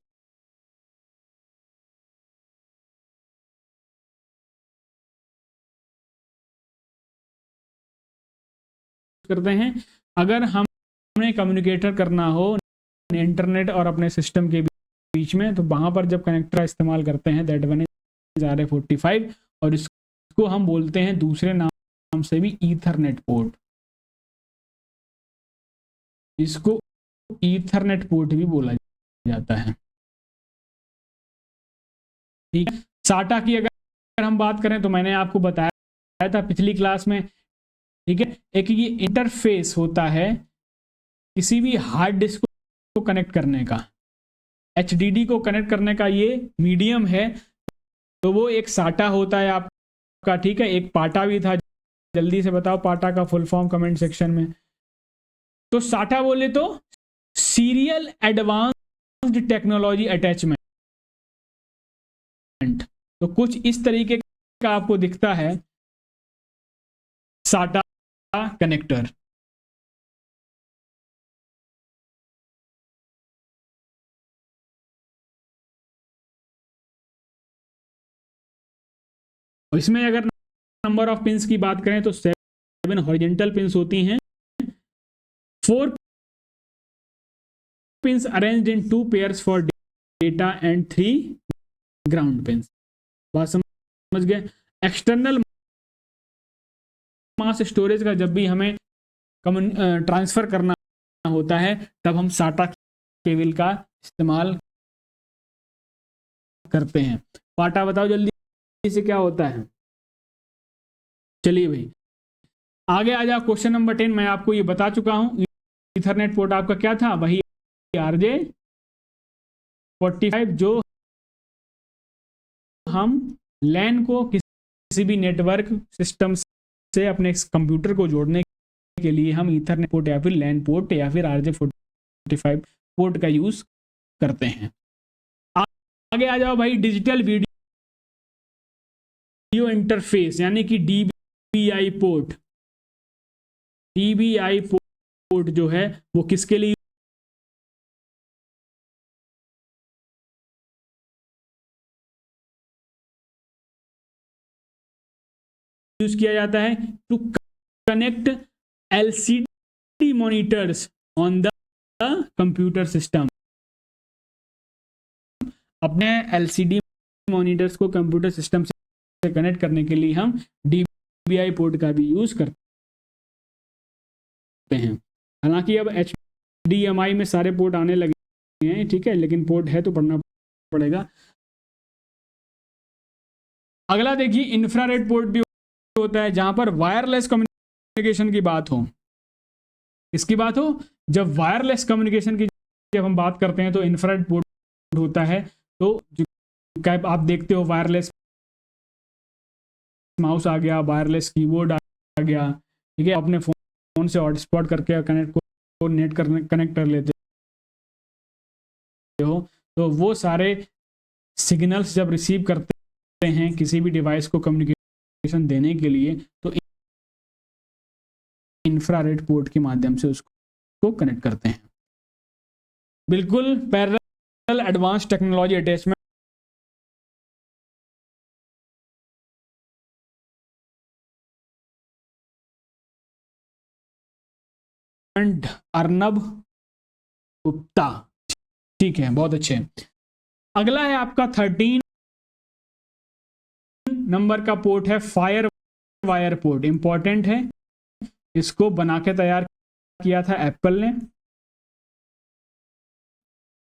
करते हैं। अगर हमें कम्युनिकेटर करना हो इंटरनेट और अपने सिस्टम के बीच में, तो वहां पर जब कनेक्टर का इस्तेमाल करते हैं, दैट वन इज RJ45, और इसको हम बोलते हैं दूसरे नाम से भी ईथरनेट पोर्ट। इसको ईथरनेट पोर्ट भी बोला जाता है। ठीक है, साटा की अगर हम बात करें तो मैंने आपको बताया था पिछली क्लास में। ठीक है, एक ये इंटरफेस होता है किसी भी हार्ड डिस्क को कनेक्ट करने का, HDD को कनेक्ट करने का ये मीडियम है, तो वो एक साटा होता है आपका। ठीक है, एक पाटा भी था, जल्दी से बताओ पाटा का फुल फॉर्म कमेंट सेक्शन में। तो साटा बोले तो सीरियल एडवांस्ड टेक्नोलॉजी अटैचमेंट, तो कुछ इस तरीके का आपको दिखता है साटा कनेक्टर। इसमें अगर नंबर ऑफ पिंस की बात करें तो 7 हॉरिजॉन्टल पिंस होती हैं, 4 pins arranged in 2 pairs for data and 3 ground pins. बात समझ गए? एक्सटर्नल मास स्टोरेज का जब भी हमें ट्रांसफर करना होता है, तब हम साटा केबल का इस्तेमाल करते हैं। पाटा बताओ जल्दी से क्या होता है? चलिए भाई आगे आ जाओ। क्वेश्चन नंबर 10 मैं आपको ये बता चुका हूं। ईथरनेट पोर्ट आपका क्या था? वही RJ45, जो हम लैन को किसी भी नेटवर्क सिस्टम से अपने कंप्यूटर को जोड़ने के लिए हम ईथरनेट पोर्ट या फिर लैन पोर्ट या फिर RJ45 पोर्ट का यूज करते हैं। आगे आ जाओ भाई, डिजिटल वीडियो इंटरफेस यानी कि DVI पोर्ट। DVI पोर्ट जो है वो किसके लिए यूज किया जाता है? To connect LCD monitors on the computer system. अपने LCD मॉनिटर्स को कंप्यूटर सिस्टम से कनेक्ट करने के लिए हम DVI पोर्ट का भी यूज करते हैं। हालांकि अब HDMI में सारे पोर्ट आने लगे हैं, ठीक है, लेकिन पोर्ट है तो पढ़ना पड़ेगा। अगला देखिए, इंफ्रारेड पोर्ट भी होता है, जहां पर वायरलेस कम्युनिकेशन की बात हो। इसकी बात हो, जब वायरलेस कम्युनिकेशन की जब हम बात करते हैं तो इंफ्रारेड पोर्ट होता है। तो आप देखते हो वायरलेस माउस आ गया, वायरलेस कीबोर्ड आ गया, ठीक है, अपने फोन से हॉटस्पॉट करके नेट कनेक्ट कर लेते हो, तो वो सारे सिग्नल्स जब रिसीव करते हैं किसी भी डिवाइस को कम्युनिकेशन देने के लिए, तो इंफ्रारेड पोर्ट के माध्यम से उसको कनेक्ट करते हैं। बिल्कुल parallel advance technology attachment Arnab Gupta, ठीक है, बहुत अच्छे। अगला है आपका 13 नंबर का पोर्ट है फायर वायर पोर्ट। इंपॉर्टेंट है, इसको बना के तैयार किया था एप्पल ने,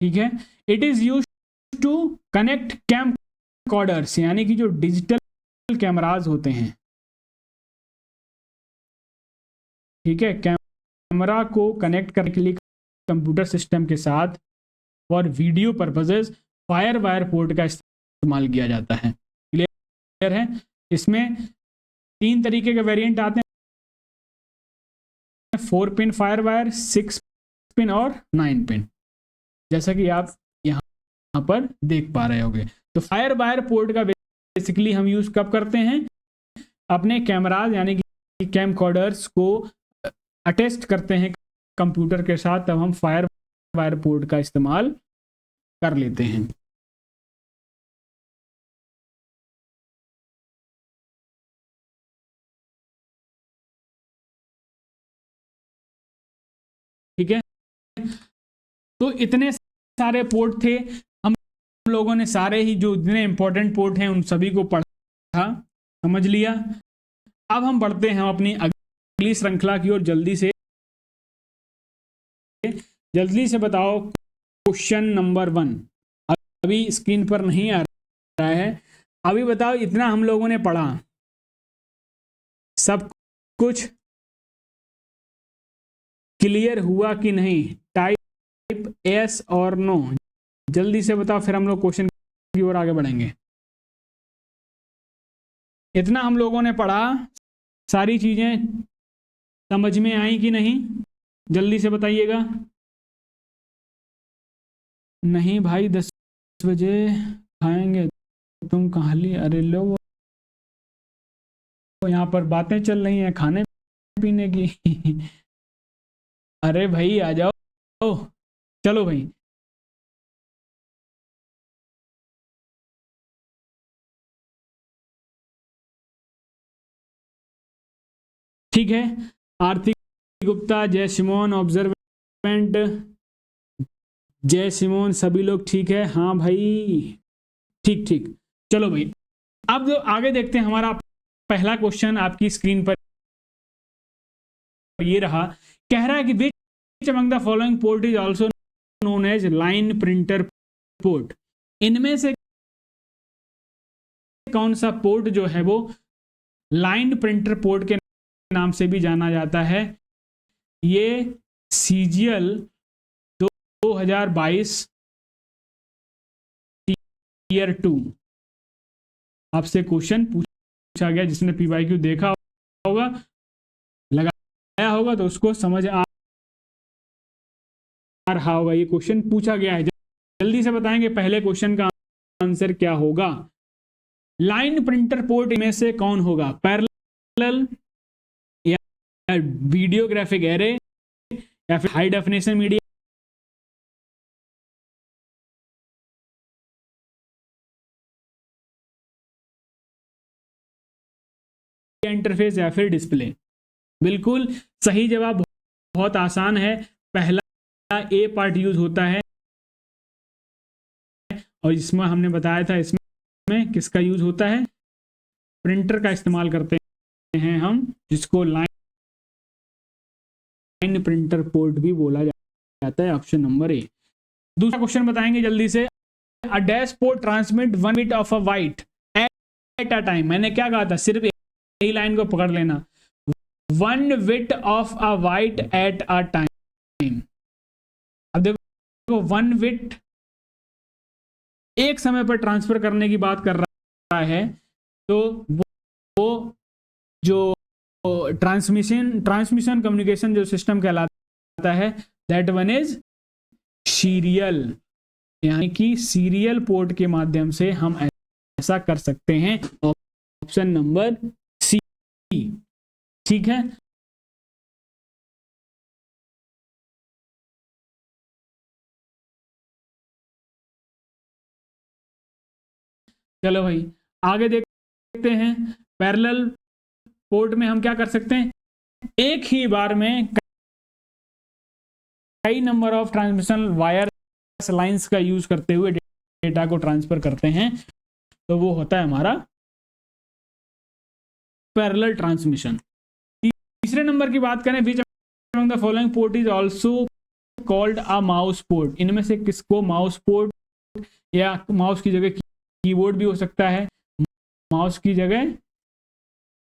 ठीक है। It is use to connect camcorders, यानी कि जो डिजिटल कैमराज होते हैं, ठीक है, कैमरा को कनेक्ट करने के लिए कंप्यूटर सिस्टम के साथ और video purposes fire wire port का इस्तेमाल किया जाता है। क्लियर है? इसमें 3 तरीके के वेरिएंट आते हैं, 4 पिन फायर वायर, 6 पिन और 9 पिन, जैसा कि आप यहाँ पर देख पा रहे होंगे। तो फायर वायर पोर्ट का बेसिकली हम यूज कब करते हैं? अपने कैमराज यानी कि कैमकॉर्डर्स को अटैच करते हैं कंप्यूटर के साथ, तब हम फायर वायर पोर्ट का इस्तेमाल कर लेते हैं। ठीक है, तो इतने सारे पोर्ट थे, हम लोगों ने सारे ही जो इतने इंपॉर्टेंट पोर्ट हैं उन सभी को पढ़ा, समझ लिया। अब हम बढ़ते हैं अपनी अगली श्रृंखला की ओर। जल्दी से बताओ क्वेश्चन नंबर 1। अभी स्क्रीन पर नहीं आ रहा है, अभी बताओ इतना हम लोगों ने पढ़ा, सब कुछ क्लियर हुआ कि नहीं? टाइप यस और नो, जल्दी से बताओ, फिर हम लोग क्वेश्चन की ओर आगे बढ़ेंगे। इतना हम लोगों ने पढ़ा, सारी चीजें समझ में आई कि नहीं? जल्दी से बताइएगा। नहीं भाई, 10 बजे खाएंगे, तुम कहाँ ली? अरे लो, यहाँ पर बातें चल रही हैं खाने पीने की। अरे भाई आ जाओ, चलो भाई। ठीक है, आरती गुप्ता, जय सिमोन, ऑब्जर्वेंट, जय सिमोन, सभी लोग ठीक है? हाँ भाई, ठीक ठीक, चलो भाई। अब जो आगे देखते हैं, हमारा पहला क्वेश्चन आपकी स्क्रीन पर ये रहा, कह रहा है कि which among the following port is also known as line printer port. इनमें से कौन सा पोर्ट जो है वो लाइन प्रिंटर पोर्ट के नाम से भी जाना जाता है? ये सीजीएल 2022 ईयर 2 आपसे क्वेश्चन पूछा गया, जिसने पीवाईक्यू देखा होगा, लगाया होगा, तो उसको समझ आ रहा होगा। ये क्वेश्चन पूछा गया है, जल्दी से बताएंगे पहले क्वेश्चन का आंसर क्या होगा? लाइन प्रिंटर पोर्ट में से कौन होगा? पैरेलल या वीडियो ग्राफिक एरे या फिर हाई डेफिनेशन मीडिया इंटरफेस या फिर डिस्प्ले? बिल्कुल सही जवाब, बहुत आसान है, पहला ए पार्ट यूज होता है, और इसमें हमने बताया था, इसमें किसका यूज होता है? प्रिंटर का इस्तेमाल करते हैं हम, जिसको लाइन प्रिंटर पोर्ट भी बोला जाता है। Option number A. दूसरा क्वेश्चन बताएंगे जल्दी से, a dash port transmit 1 bit of a white at a time. मैंने क्या कहा था? सिर्फ यही लाइन को पकड़ लेना, 1 bit of a white at a time. अब देखो 1 बिट एक समय पर ट्रांसफर करने की बात कर रहा है, तो वो जो ट्रांसमिशन कम्युनिकेशन जो सिस्टम कहलाता है, दैट वन इज सीरियल, यानी कि सीरियल पोर्ट के माध्यम से हम ऐसा कर सकते हैं। ऑप्शन नंबर सी, ठीक है। चलो भाई आगे देखते हैं। पैरेलल पोर्ट में हम क्या कर सकते हैं? एक ही बार में कई number of transmission wire lines का यूज करते हुए डेटा को ट्रांसफर करते हैं तो वो होता है हमारा पैरेलल ट्रांसमिशन। तीसरे नंबर की बात करें, विच among the following port is also called a mouse port. इनमें से किसको माउस पोर्ट या माउस की जगह कीबोर्ड भी हो सकता है, माउस की जगह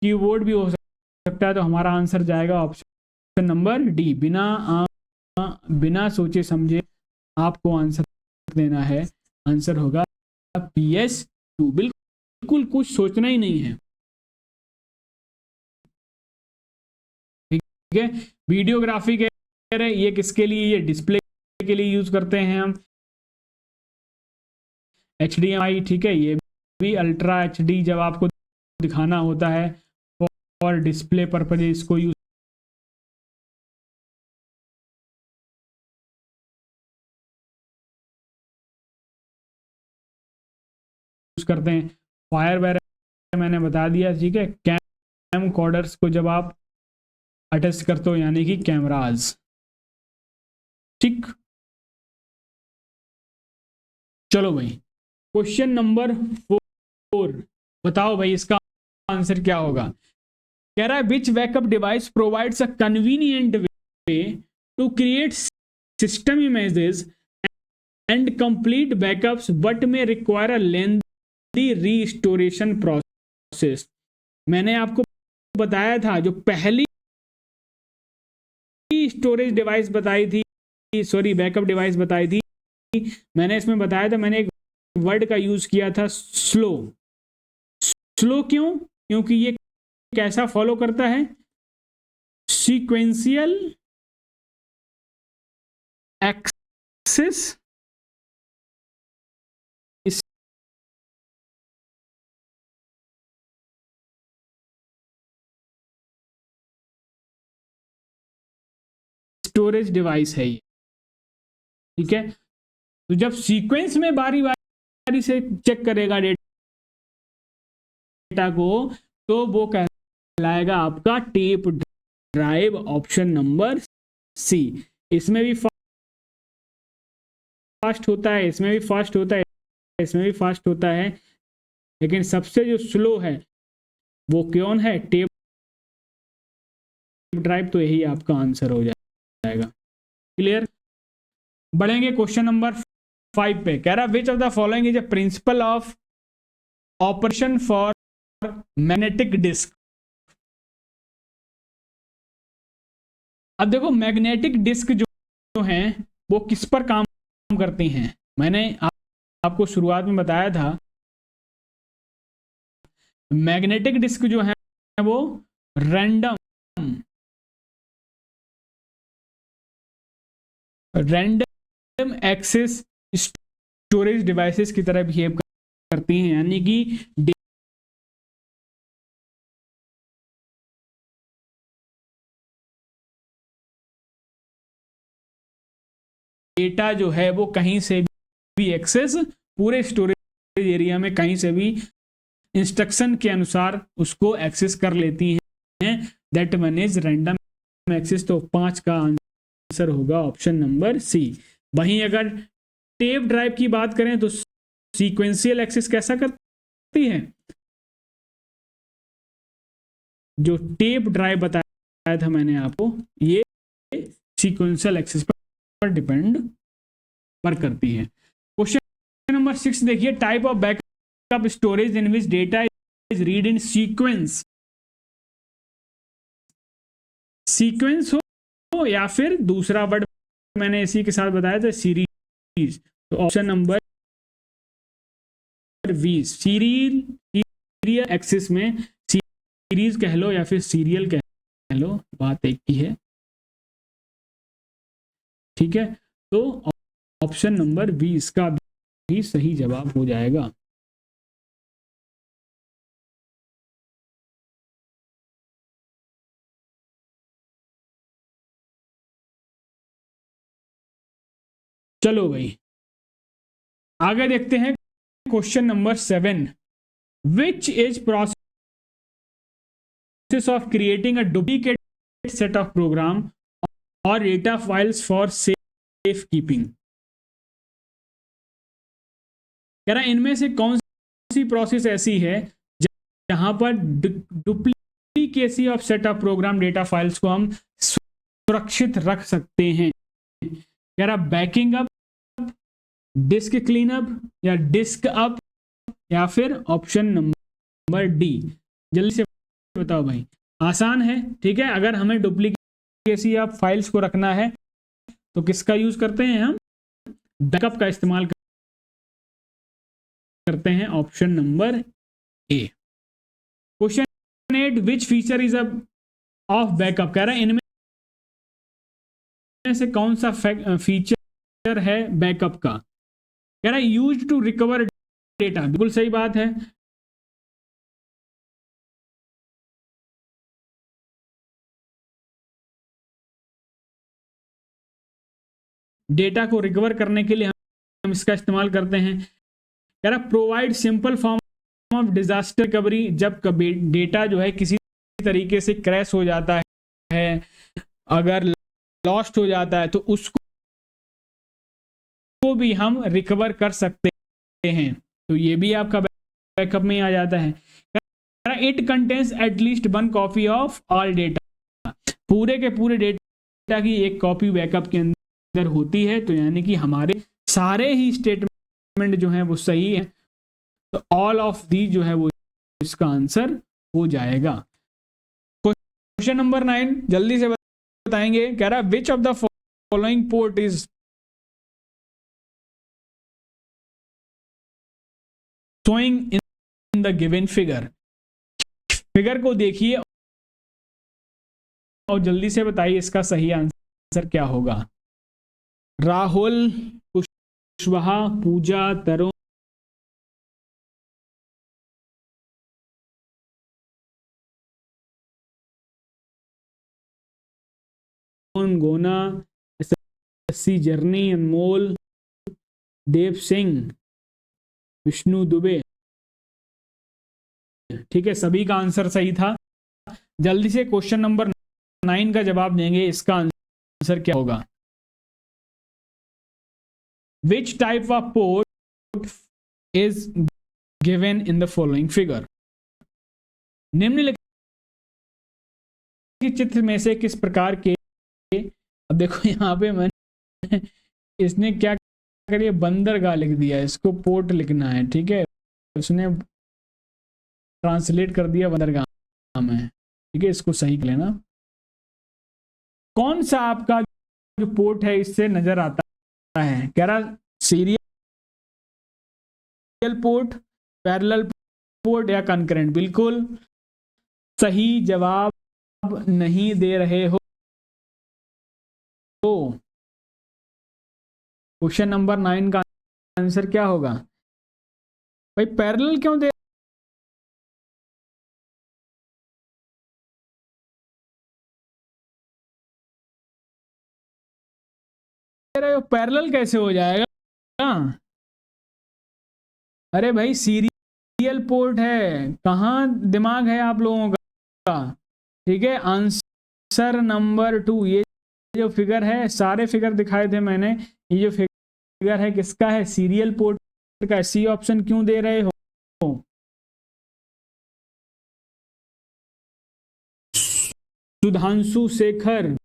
कीबोर्ड भी हो सकता है, तो हमारा आंसर जाएगा ऑप्शन नंबर डी। बिना सोचे समझे आपको आंसर देना है, आंसर होगा PS2। बिल्कुल कुछ सोचना ही नहीं है, ठीक है। वीडियोग्राफी कह रहे हैं, ये किसके लिए, ये डिस्प्ले के लिए यूज करते हैं हम। HDMI, ठीक है, ये भी अल्ट्रा HD जब आपको दिखाना होता है और डिस्प्ले पर्पज इसको यूज करते हैं। फायरवेयर मैंने बता दिया, ठीक है। कैम कॉर्डर्स को जब आप अटैच करते हो, यानी कि कैमराज, ठीक। चलो भाई, क्वेश्चन नंबर 4 बताओ भाई, इसका आंसर क्या होगा। कह रहा है which backup device provides a convenient way to create system images and complete backups but may require a lengthy restoration process. मैंने आपको बताया था, जो पहली स्टोरेज डिवाइस बताई थी, सॉरी बैकअप डिवाइस बताई थी, मैंने इसमें बताया था, मैंने एक वर्ड का यूज किया था, स्लो। स्लो क्यों? क्योंकि ये कैसा फॉलो करता है, सीक्वेंशियल एक्सेस स्टोरेज डिवाइस है ये, ठीक है। तो जब सीक्वेंस में बारी बारी से चेक करेगा डेटा को, तो वो कहलाएगा आपका tape drive, option number C. इसमें भी फास्ट होता है, इसमें भी फास्ट होता है, इसमें भी फास्ट होता है, लेकिन सबसे जो स्लो है वो कौन है, टेप ड्राइव। तो यही आपका आंसर हो जाएगा। क्लियर। बढ़ेंगे क्वेश्चन नंबर 5 पे। कह रहा which of the following is a principle of operation for magnetic disk. अब देखो, मैग्नेटिक डिस्क जो है वो किस पर काम करती हैं। मैंने आपको शुरुआत में बताया था, मैग्नेटिक डिस्क जो है वो रैंडम एक्सेस स्टोरेज डिवाइसेस की तरह बिहेव करती हैं, यानी कि डेटा जो है वो कहीं से भी एक्सेस, पूरे स्टोरेज एरिया में कहीं से भी इंस्ट्रक्शन के अनुसार उसको एक्सेस कर लेती हैं। That manage random access. तो 5 का आंसर होगा ऑप्शन नंबर सी। वहीं अगर टेप ड्राइव की बात करें तो सीक्वेंशियल एक्सेस कैसा करती है, जो टेप ड्राइव बताया था मैंने आपको, ये सीक्वेंशियल एक्सेस पर डिपेंड करती है। क्वेश्चन नंबर 6 देखिए, type of backup storage in which data is read in sequence. Sequence हो या फिर दूसरा वर्ड मैंने इसी के साथ बताया था, सीरीज। तो option number V, serial access में सीरीज कह लो या फिर सीरियल कह लो, बात एक ही है, ठीक है। तो ऑप्शन नंबर 20 का भी सही जवाब हो जाएगा। चलो भाई, आगे देखते हैं question number 7। Which is process of creating a duplicate set of program or data files for safe keeping। कह रहा है इनमें से कौन सी प्रोसेस ऐसी है जहां पर duplicacy of set of program data files को हम सुरक्षित रख सकते हैं। कह रहा बैकिंग अप, डिस्क क्लीनअप या डिस्क अप, या फिर ऑप्शन नंबर डी। जल्दी से बताओ भाई, आसान है, ठीक है। अगर हमें डुप्लीकेसी ऑफ फाइल्स को रखना है तो किसका यूज करते हैं हम? बैकअप का इस्तेमाल करते हैं, option number A. Question 8, which feature is of backup. कह रहा है इनमें से कौन सा फीचर है बैकअप का? कह रहा है यूज टू रिकवर डेटा, बिल्कुल सही बात है। डेटा को रिकवर करने के लिए हम इसका इस्तेमाल करते हैं। कह रहा provide simple form of disaster recovery, जब कभी डेटा जो है किसी तरीके से क्रैश हो जाता है, अगर लॉस्ट हो जाता है, तो उसको भी हम रिकवर कर सकते हैं। तो ये भी आपका बैकअप में आ जाता है। It contains at least 1 copy of all data, पूरे के पूरे डेटा की एक कॉपी बैकअप के अंदर होती है। तो यानी कि हमारे सारे ही स्टेटमेंट जो है वो सही है, तो ऑल ऑफ दी जो है वो इसका आंसर हो जाएगा। क्वेश्चन नंबर 9 जल्दी से बताएंगे। कह रहा है which of the following port is showing in the given figure. Figure को देखिए और जल्दी से बताइए इसका सही आंसर क्या होगा। राहुल, कुशवाहा, पूजा, तरुण, गोना, एसएससी जर्नी, अनमोल, देव सिंह, विष्णु दुबे। ठीक है, सभी का आंसर सही था। जल्दी से क्वेश्चन नंबर 9 का जवाब देंगे, इसका आंसर क्या होगा? Which type of port is given in the following figure. निम्नलिखित चित्र में से किस प्रकार के, अब देखो यहां पे मैंने इसने क्या करिए बंदरगाह लिख दिया, इसको पोर्ट लिखना है, ठीक है, उसने ट्रांसलेट कर दिया बंदरगाह में, ठीक है, इसको सही कर लेना। कौन सा आपका जो पोर्ट है इससे नजर आता है? कह रहा सीरियल पोर्ट, पैरेलल पोर्ट या कंकरेंट। बिल्कुल सही जवाब नहीं दे रहे हो। क्वेश्चन नंबर 9 का आंसर क्या होगा भाई? पैरेलल क्यों दे रहे हो? पैरेलल कैसे हो जाएगा? अरे भाई सीरियल पोर्ट है, कहाँ दिमाग है आप लोगों का? ठीक है, आंसर नंबर 2। ये जो फिगर है, सारे फिगर दिखाए थे मैंने, ये जो फिगर है किसका है? सीरियल पोर्ट का। सी ऑप्शन क्यों दे रहे हो? सुधांशु शेखर,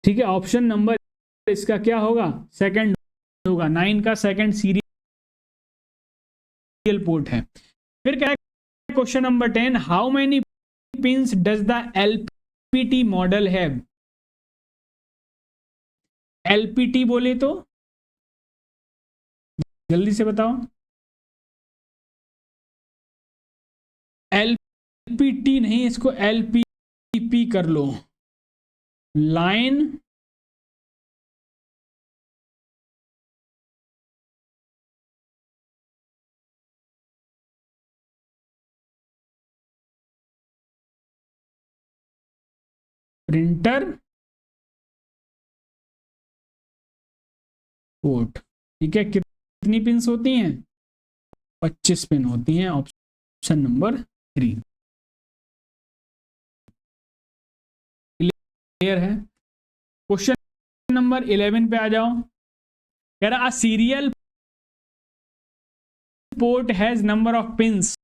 ठीक है, ऑप्शन नंबर इसका क्या होगा? सेकंड होगा। 9 का सेकंड सीरियल पोर्ट है। फिर क्या है question number 10, how many pins does the LPT model have. LPT बोले तो जल्दी से बताओ। एलपीटी नहीं, इसको एलपीपी कर लो। लाइन प्रिंटर पोर्ट, ठीक है। कितनी पिंस होती हैं? 25 पिन होती हैं, ऑप्शन नंबर 3। क्लियर है? क्वेश्चन नंबर 11 पे आ जाओ। कह रहा serial port has number of pins.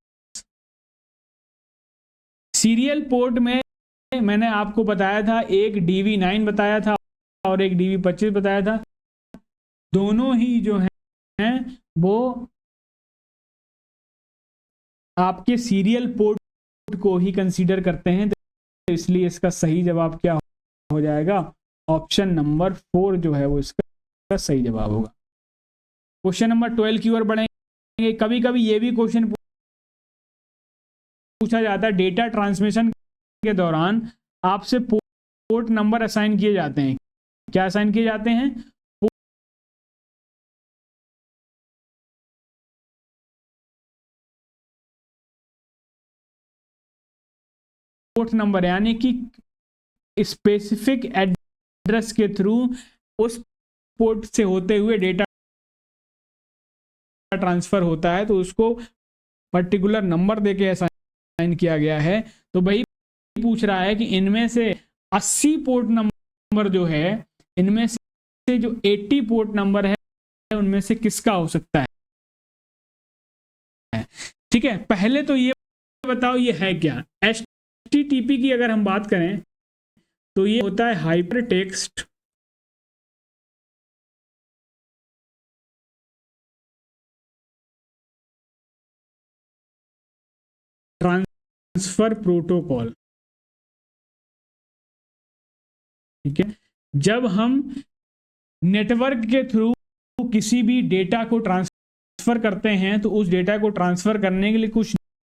Serial port में मैंने आपको बताया था एक DV9 बताया था और एक DV25 बताया था। दोनों ही जो हैं वो आपके सीरियल पोर्ट को ही कंसीडर करते हैं, तो इसलिए इसका सही जवाब क्या हो जाएगा? ऑप्शन नंबर 4 जो है वो इसका सही जवाब होगा। क्वेश्चन नंबर 12 की ओर बढ़ेंगे। कभी कभी ये भी क्वेश्चन पूछा जाता है, डेटा ट्रांसमिशन के दौरान आपसे पोर्ट नंबर असाइन किए जाते हैं। क्या असाइन किए जाते हैं? पोर्ट नंबर, यानी कि स्पेसिफिक एड्रेस के थ्रू उस पोर्ट से होते हुए डेटा ट्रांसफर होता है, तो उसको पर्टिकुलर नंबर देके असाइन किया गया है। तो भाई पूछ रहा है कि इनमें से 80 पोर्ट नंबर जो है, इनमें से जो 80 पोर्ट नंबर है उनमें से किसका हो सकता है? ठीक है, पहले तो ये बताओ ये है क्या? HTTP की अगर हम बात करें तो ये होता है हाइपर टेक्स्ट ट्रांसफर प्रोटोकॉल। ठीक है, जब हम नेटवर्क के थ्रू किसी भी डेटा को ट्रांसफर करते हैं तो उस डेटा को ट्रांसफर करने के लिए कुछ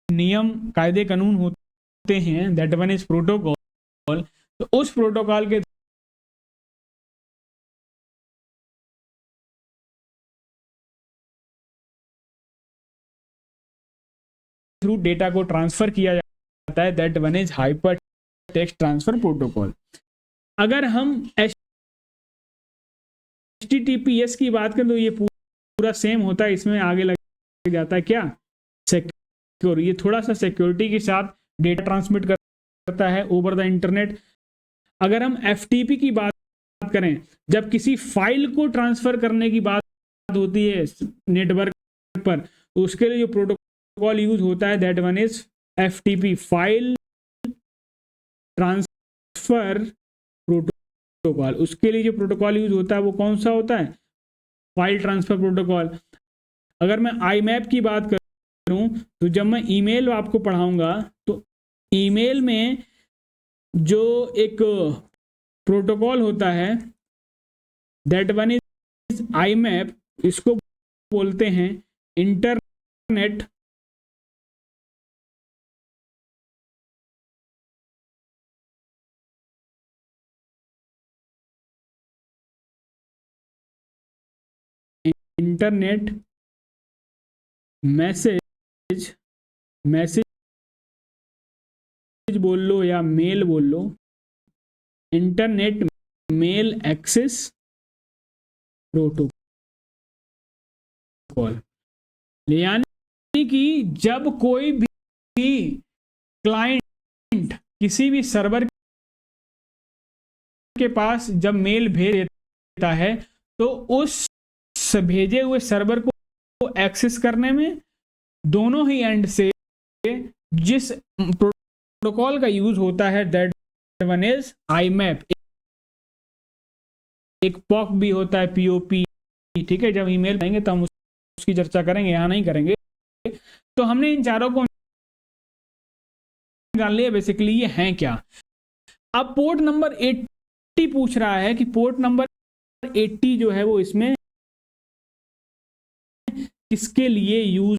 नियम कायदे कानून होते हैं, दैट वन इज प्रोटोकॉल। तो उस प्रोटोकॉल के थ्रू डेटा को ट्रांसफर किया जाता है, that one is hyper text transfer protocol. अगर हम HTTPS की बात करें तो ये पूरा सेम होता है, इसमें आगे लग जाता है क्या? सिक्योर। ये थोड़ा सा सिक्योरिटी के साथ डेटा ट्रांसमिट करता है ओवर द इंटरनेट। अगर हम FTP की बात करें, जब किसी फाइल को ट्रांसफर करने की बात होती है नेटवर्क पर, तो उसके लिए जो प्रोटोकॉल यूज होता है that one is FTP, file transfer protocol. उसके लिए जो प्रोटोकॉल यूज होता है वो कौन सा होता है? File transfer protocol. अगर मैं IMAP की बात करूं तो जब मैं ईमेल आपको पढ़ाऊंगा तो ईमेल में जो एक प्रोटोकॉल होता है दैट वन इज IMAP, इसको बोलते हैं इंटरनेट मैसेज बोल लो या मेल बोल लो, इंटरनेट मेल एक्सेस प्रोटोकॉल। यानी कि जब कोई भी क्लाइंट किसी भी सर्वर के पास जब मेल भेज देता है तो उस भेजे हुए सर्वर को एक्सेस करने में दोनों ही एंड से जिस प्रोटोकॉल का यूज होता है दैट वन इज IMAP। एक POP भी होता है, POP। ठीक है, जब ईमेल पाएंगे तो हम उसकी चर्चा करेंगे, यहां नहीं करेंगे। तो हमने इन चारों को जान लिया बेसिकली ये हैं क्या। अब पोर्ट नंबर 80 पूछ रहा है कि पोर्ट नंबर 80 जो है वो इसमें किसके लिए यूज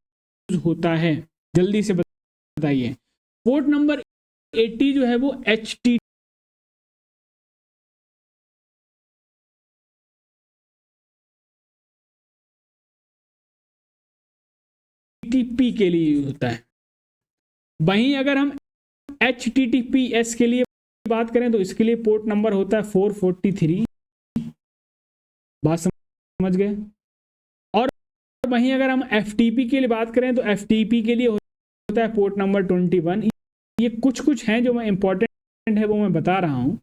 होता है? जल्दी से बताइए। पोर्ट नंबर 80 जो है वो HTTP के लिए यूज होता है। वहीं अगर हम HTTPS के लिए बात करें तो इसके लिए पोर्ट नंबर होता है 443। बात समझ गए? और वहीं अगर हम FTP के लिए बात करें तो FTP के लिए होता है पोर्ट नंबर 21। ये कुछ हैं जो मैं इंपॉर्टेंट है वो मैं बता रहा हूं।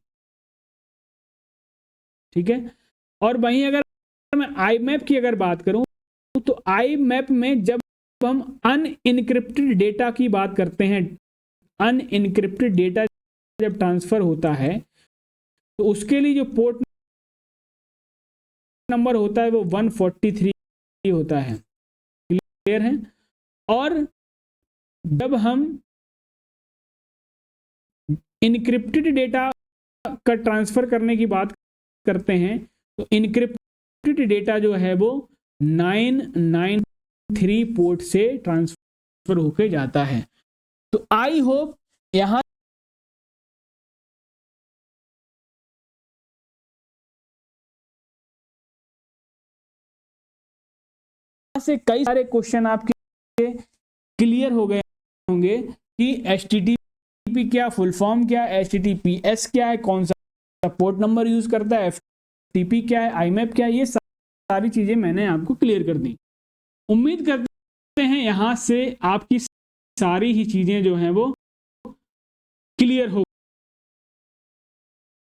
ठीक है, और वहीं अगर मैं आई मैप की अगर बात करूं तो आई मैप में जब हम अनइनक्रिप्टेड डेटा की बात करते हैं, अनइनक्रिप्टेड डेटा जब ट्रांसफर होता है तो उसके लिए जो पोर्ट नंबर होता है वो 143 होता है। क्लियर है? और जब हम इनक्रिप्टेड डेटा का ट्रांसफर करने की बात करते हैं तो इनक्रिप्टेड डेटा जो है वो 993 पोर्ट से ट्रांसफर होके जाता है। तो आई होप यहां से कई सारे क्वेश्चन आपके क्लियर हो गए होंगे कि HTTP क्या, फुल फॉर्म क्या, HTTPS क्या है, कौन सा पोर्ट नंबर यूज करता है, FTP क्या है, IMAP क्या है, ये सारी चीजें मैंने आपको क्लियर कर दी। उम्मीद करते हैं यहां से आपकी सारी ही चीजें जो हैं वो क्लियर हो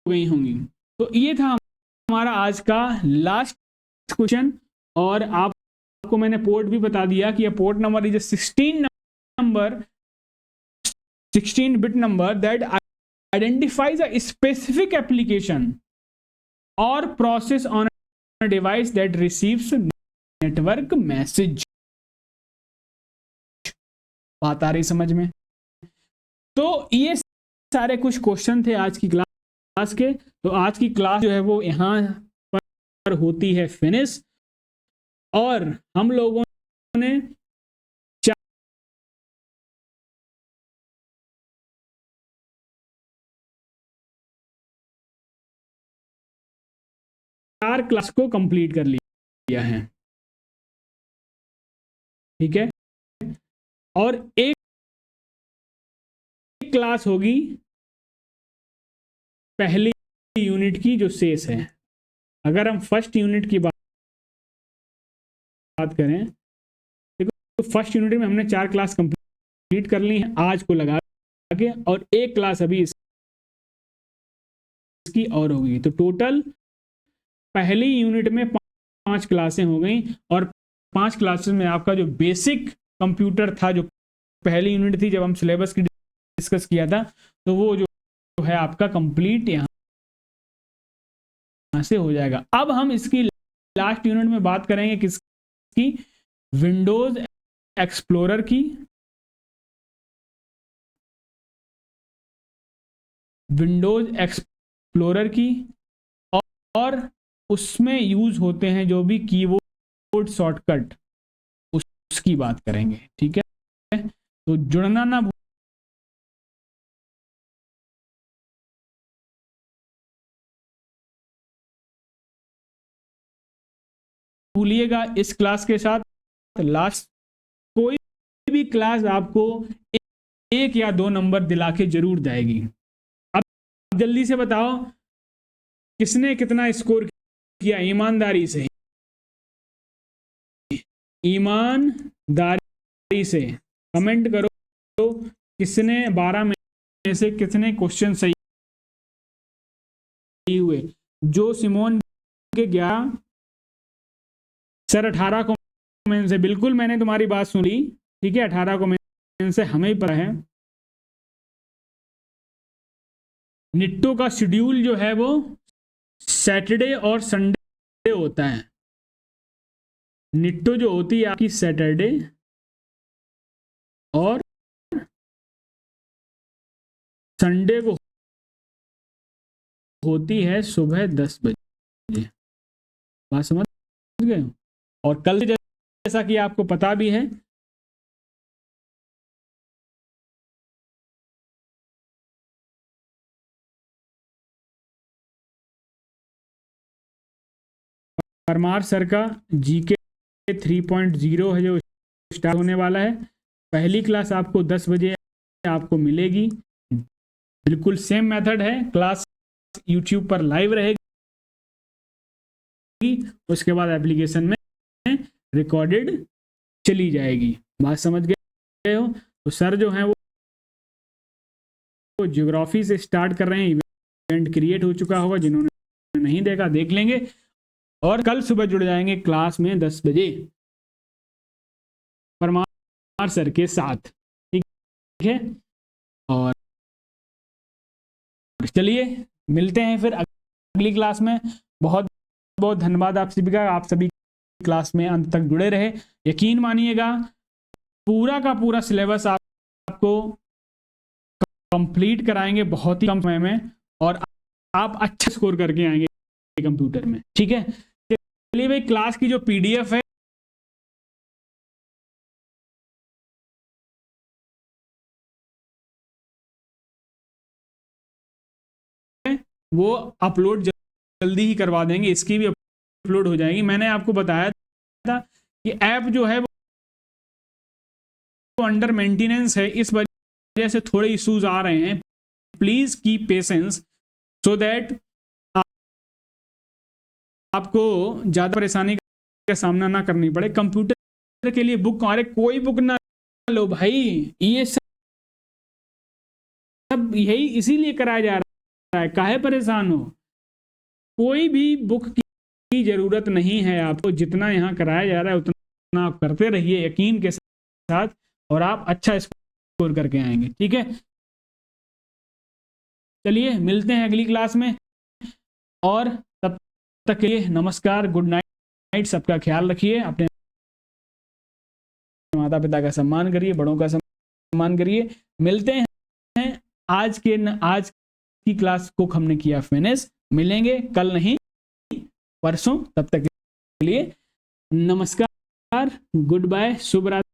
गई होंगी। तो ये था हमारा आज का लास्ट क्वेश्चन और आपको मैंने पोर्ट भी बता दिया कि port number is 16 bit number that identifies a specific application or process on a device that receives network message। बात आ रही समझ में? तो ये सारे कुछ क्वेश्चन थे आज की क्लास के। तो आज की क्लास जो है वो यहाँ पर होती है फिनिश, और हम लोगों ने 4 क्लास को कंप्लीट कर लिया है। ठीक है, और एक क्लास होगी पहली यूनिट की जो शेष है। अगर हम फर्स्ट यूनिट की बात करें तो फर्स्ट यूनिट में हमने 4 क्लास कंप्लीट कर ली है आज को लगा के, और एक क्लास अभी इसकी और होगी। तो टोटल पहली यूनिट में 5 क्लासें हो गई, और 5 क्लासेस में आपका जो बेसिक कंप्यूटर था, जो पहली यूनिट थी जब हम सिलेबस की डिस्कस किया था, तो वो जो है आपका कंप्लीट यहाँ से हो जाएगा। अब हम इसकी लास्ट यूनिट में बात करेंगे किसकी? विंडोज एक्सप्लोरर की। विंडोज एक्सप्लोरर की और उसमें यूज होते हैं जो भी कीबोर्ड शॉर्टकट, उसकी बात करेंगे। ठीक है, तो जुड़ना ना भूलिएगा इस क्लास के साथ। लास्ट कोई भी क्लास आपको 1 या 2 नंबर दिला के जरूर जाएगी। अब जल्दी से बताओ किसने कितना स्कोर किया ईमानदारी से, ईमानदारी से कमेंट करो। तो किसने 12 में से कितने क्वेश्चन सही हुए? जो सिमोन के 11 सर, 18 कमेंट से बिल्कुल मैंने तुम्हारी बात सुनी। ठीक है, 18 कमेंट से हमें ही पता है। निट्टो का शेड्यूल जो है वो सैटरडे और संडे होता है। निट्टो जो होती है आपकी सैटरडे और संडे को होती है सुबह 10 बजे। बात समझ गए? और कल जैसा कि आपको पता भी है परमार सर का जीके 3.0 है जो स्टार्ट होने वाला है। पहली क्लास आपको 10 बजे आपको मिलेगी। बिल्कुल सेम मेथड है, क्लास यूट्यूब पर लाइव रहेगी, उसके बाद एप्लीकेशन में रिकॉर्डेड चली जाएगी। बात समझ गए हो? तो सर जो है वो ज्योग्राफी से स्टार्ट कर रहे हैं। इवेंट क्रिएट हो चुका होगा, जिन्होंने नहीं देखा देख लेंगे। और कल सुबह जुड़ जाएंगे क्लास में 10 बजे परमार सर के साथ, ठीक है। और चलिए मिलते हैं फिर अगली क्लास में। बहुत बहुत धन्यवाद आप सभी का, आप सभी क्लास में अंत तक जुड़े रहे। यकीन मानिएगा पूरा का पूरा सिलेबस आपको कंप्लीट कराएंगे बहुत ही कम समय में, और आप अच्छा स्कोर करके आएंगे कंप्यूटर में, ठीक है। चलिए भाई, क्लास की जो पीडीएफ है वो अपलोड जल्दी ही करवा देंगे, इसकी भी अपलोड हो जाएगी। मैंने आपको बताया था कि ऐप जो है वो अंडर मेंटेनेंस है, इस वजह से थोड़े इश्यूज आ रहे हैं। Please keep patience so that आपको ज्यादा परेशानी का सामना ना करनी पड़े। कंप्यूटर के लिए बुक, अरे कोई बुक ना लो भाई, ये सब यही इसीलिए कराया जा रहा है, काहे परेशान हो। कोई भी बुक की जरूरत नहीं है आपको, जितना यहाँ कराया जा रहा है उतना आप करते रहिए यकीन के साथ, और आप अच्छा स्कोर करके आएंगे, ठीक है। चलिए मिलते हैं अगली क्लास में, और तब तक के लिए नमस्कार, गुड नाइट, सबका ख्याल रखिए, अपने माता पिता का सम्मान करिए, बड़ों का सम्मान करिए। मिलते हैं आज की क्लास को हमने किया फिनिश, मिलेंगे कल नहीं परसों, तब तक के लिए नमस्कार, गुड बाय, शुभ रात्रि।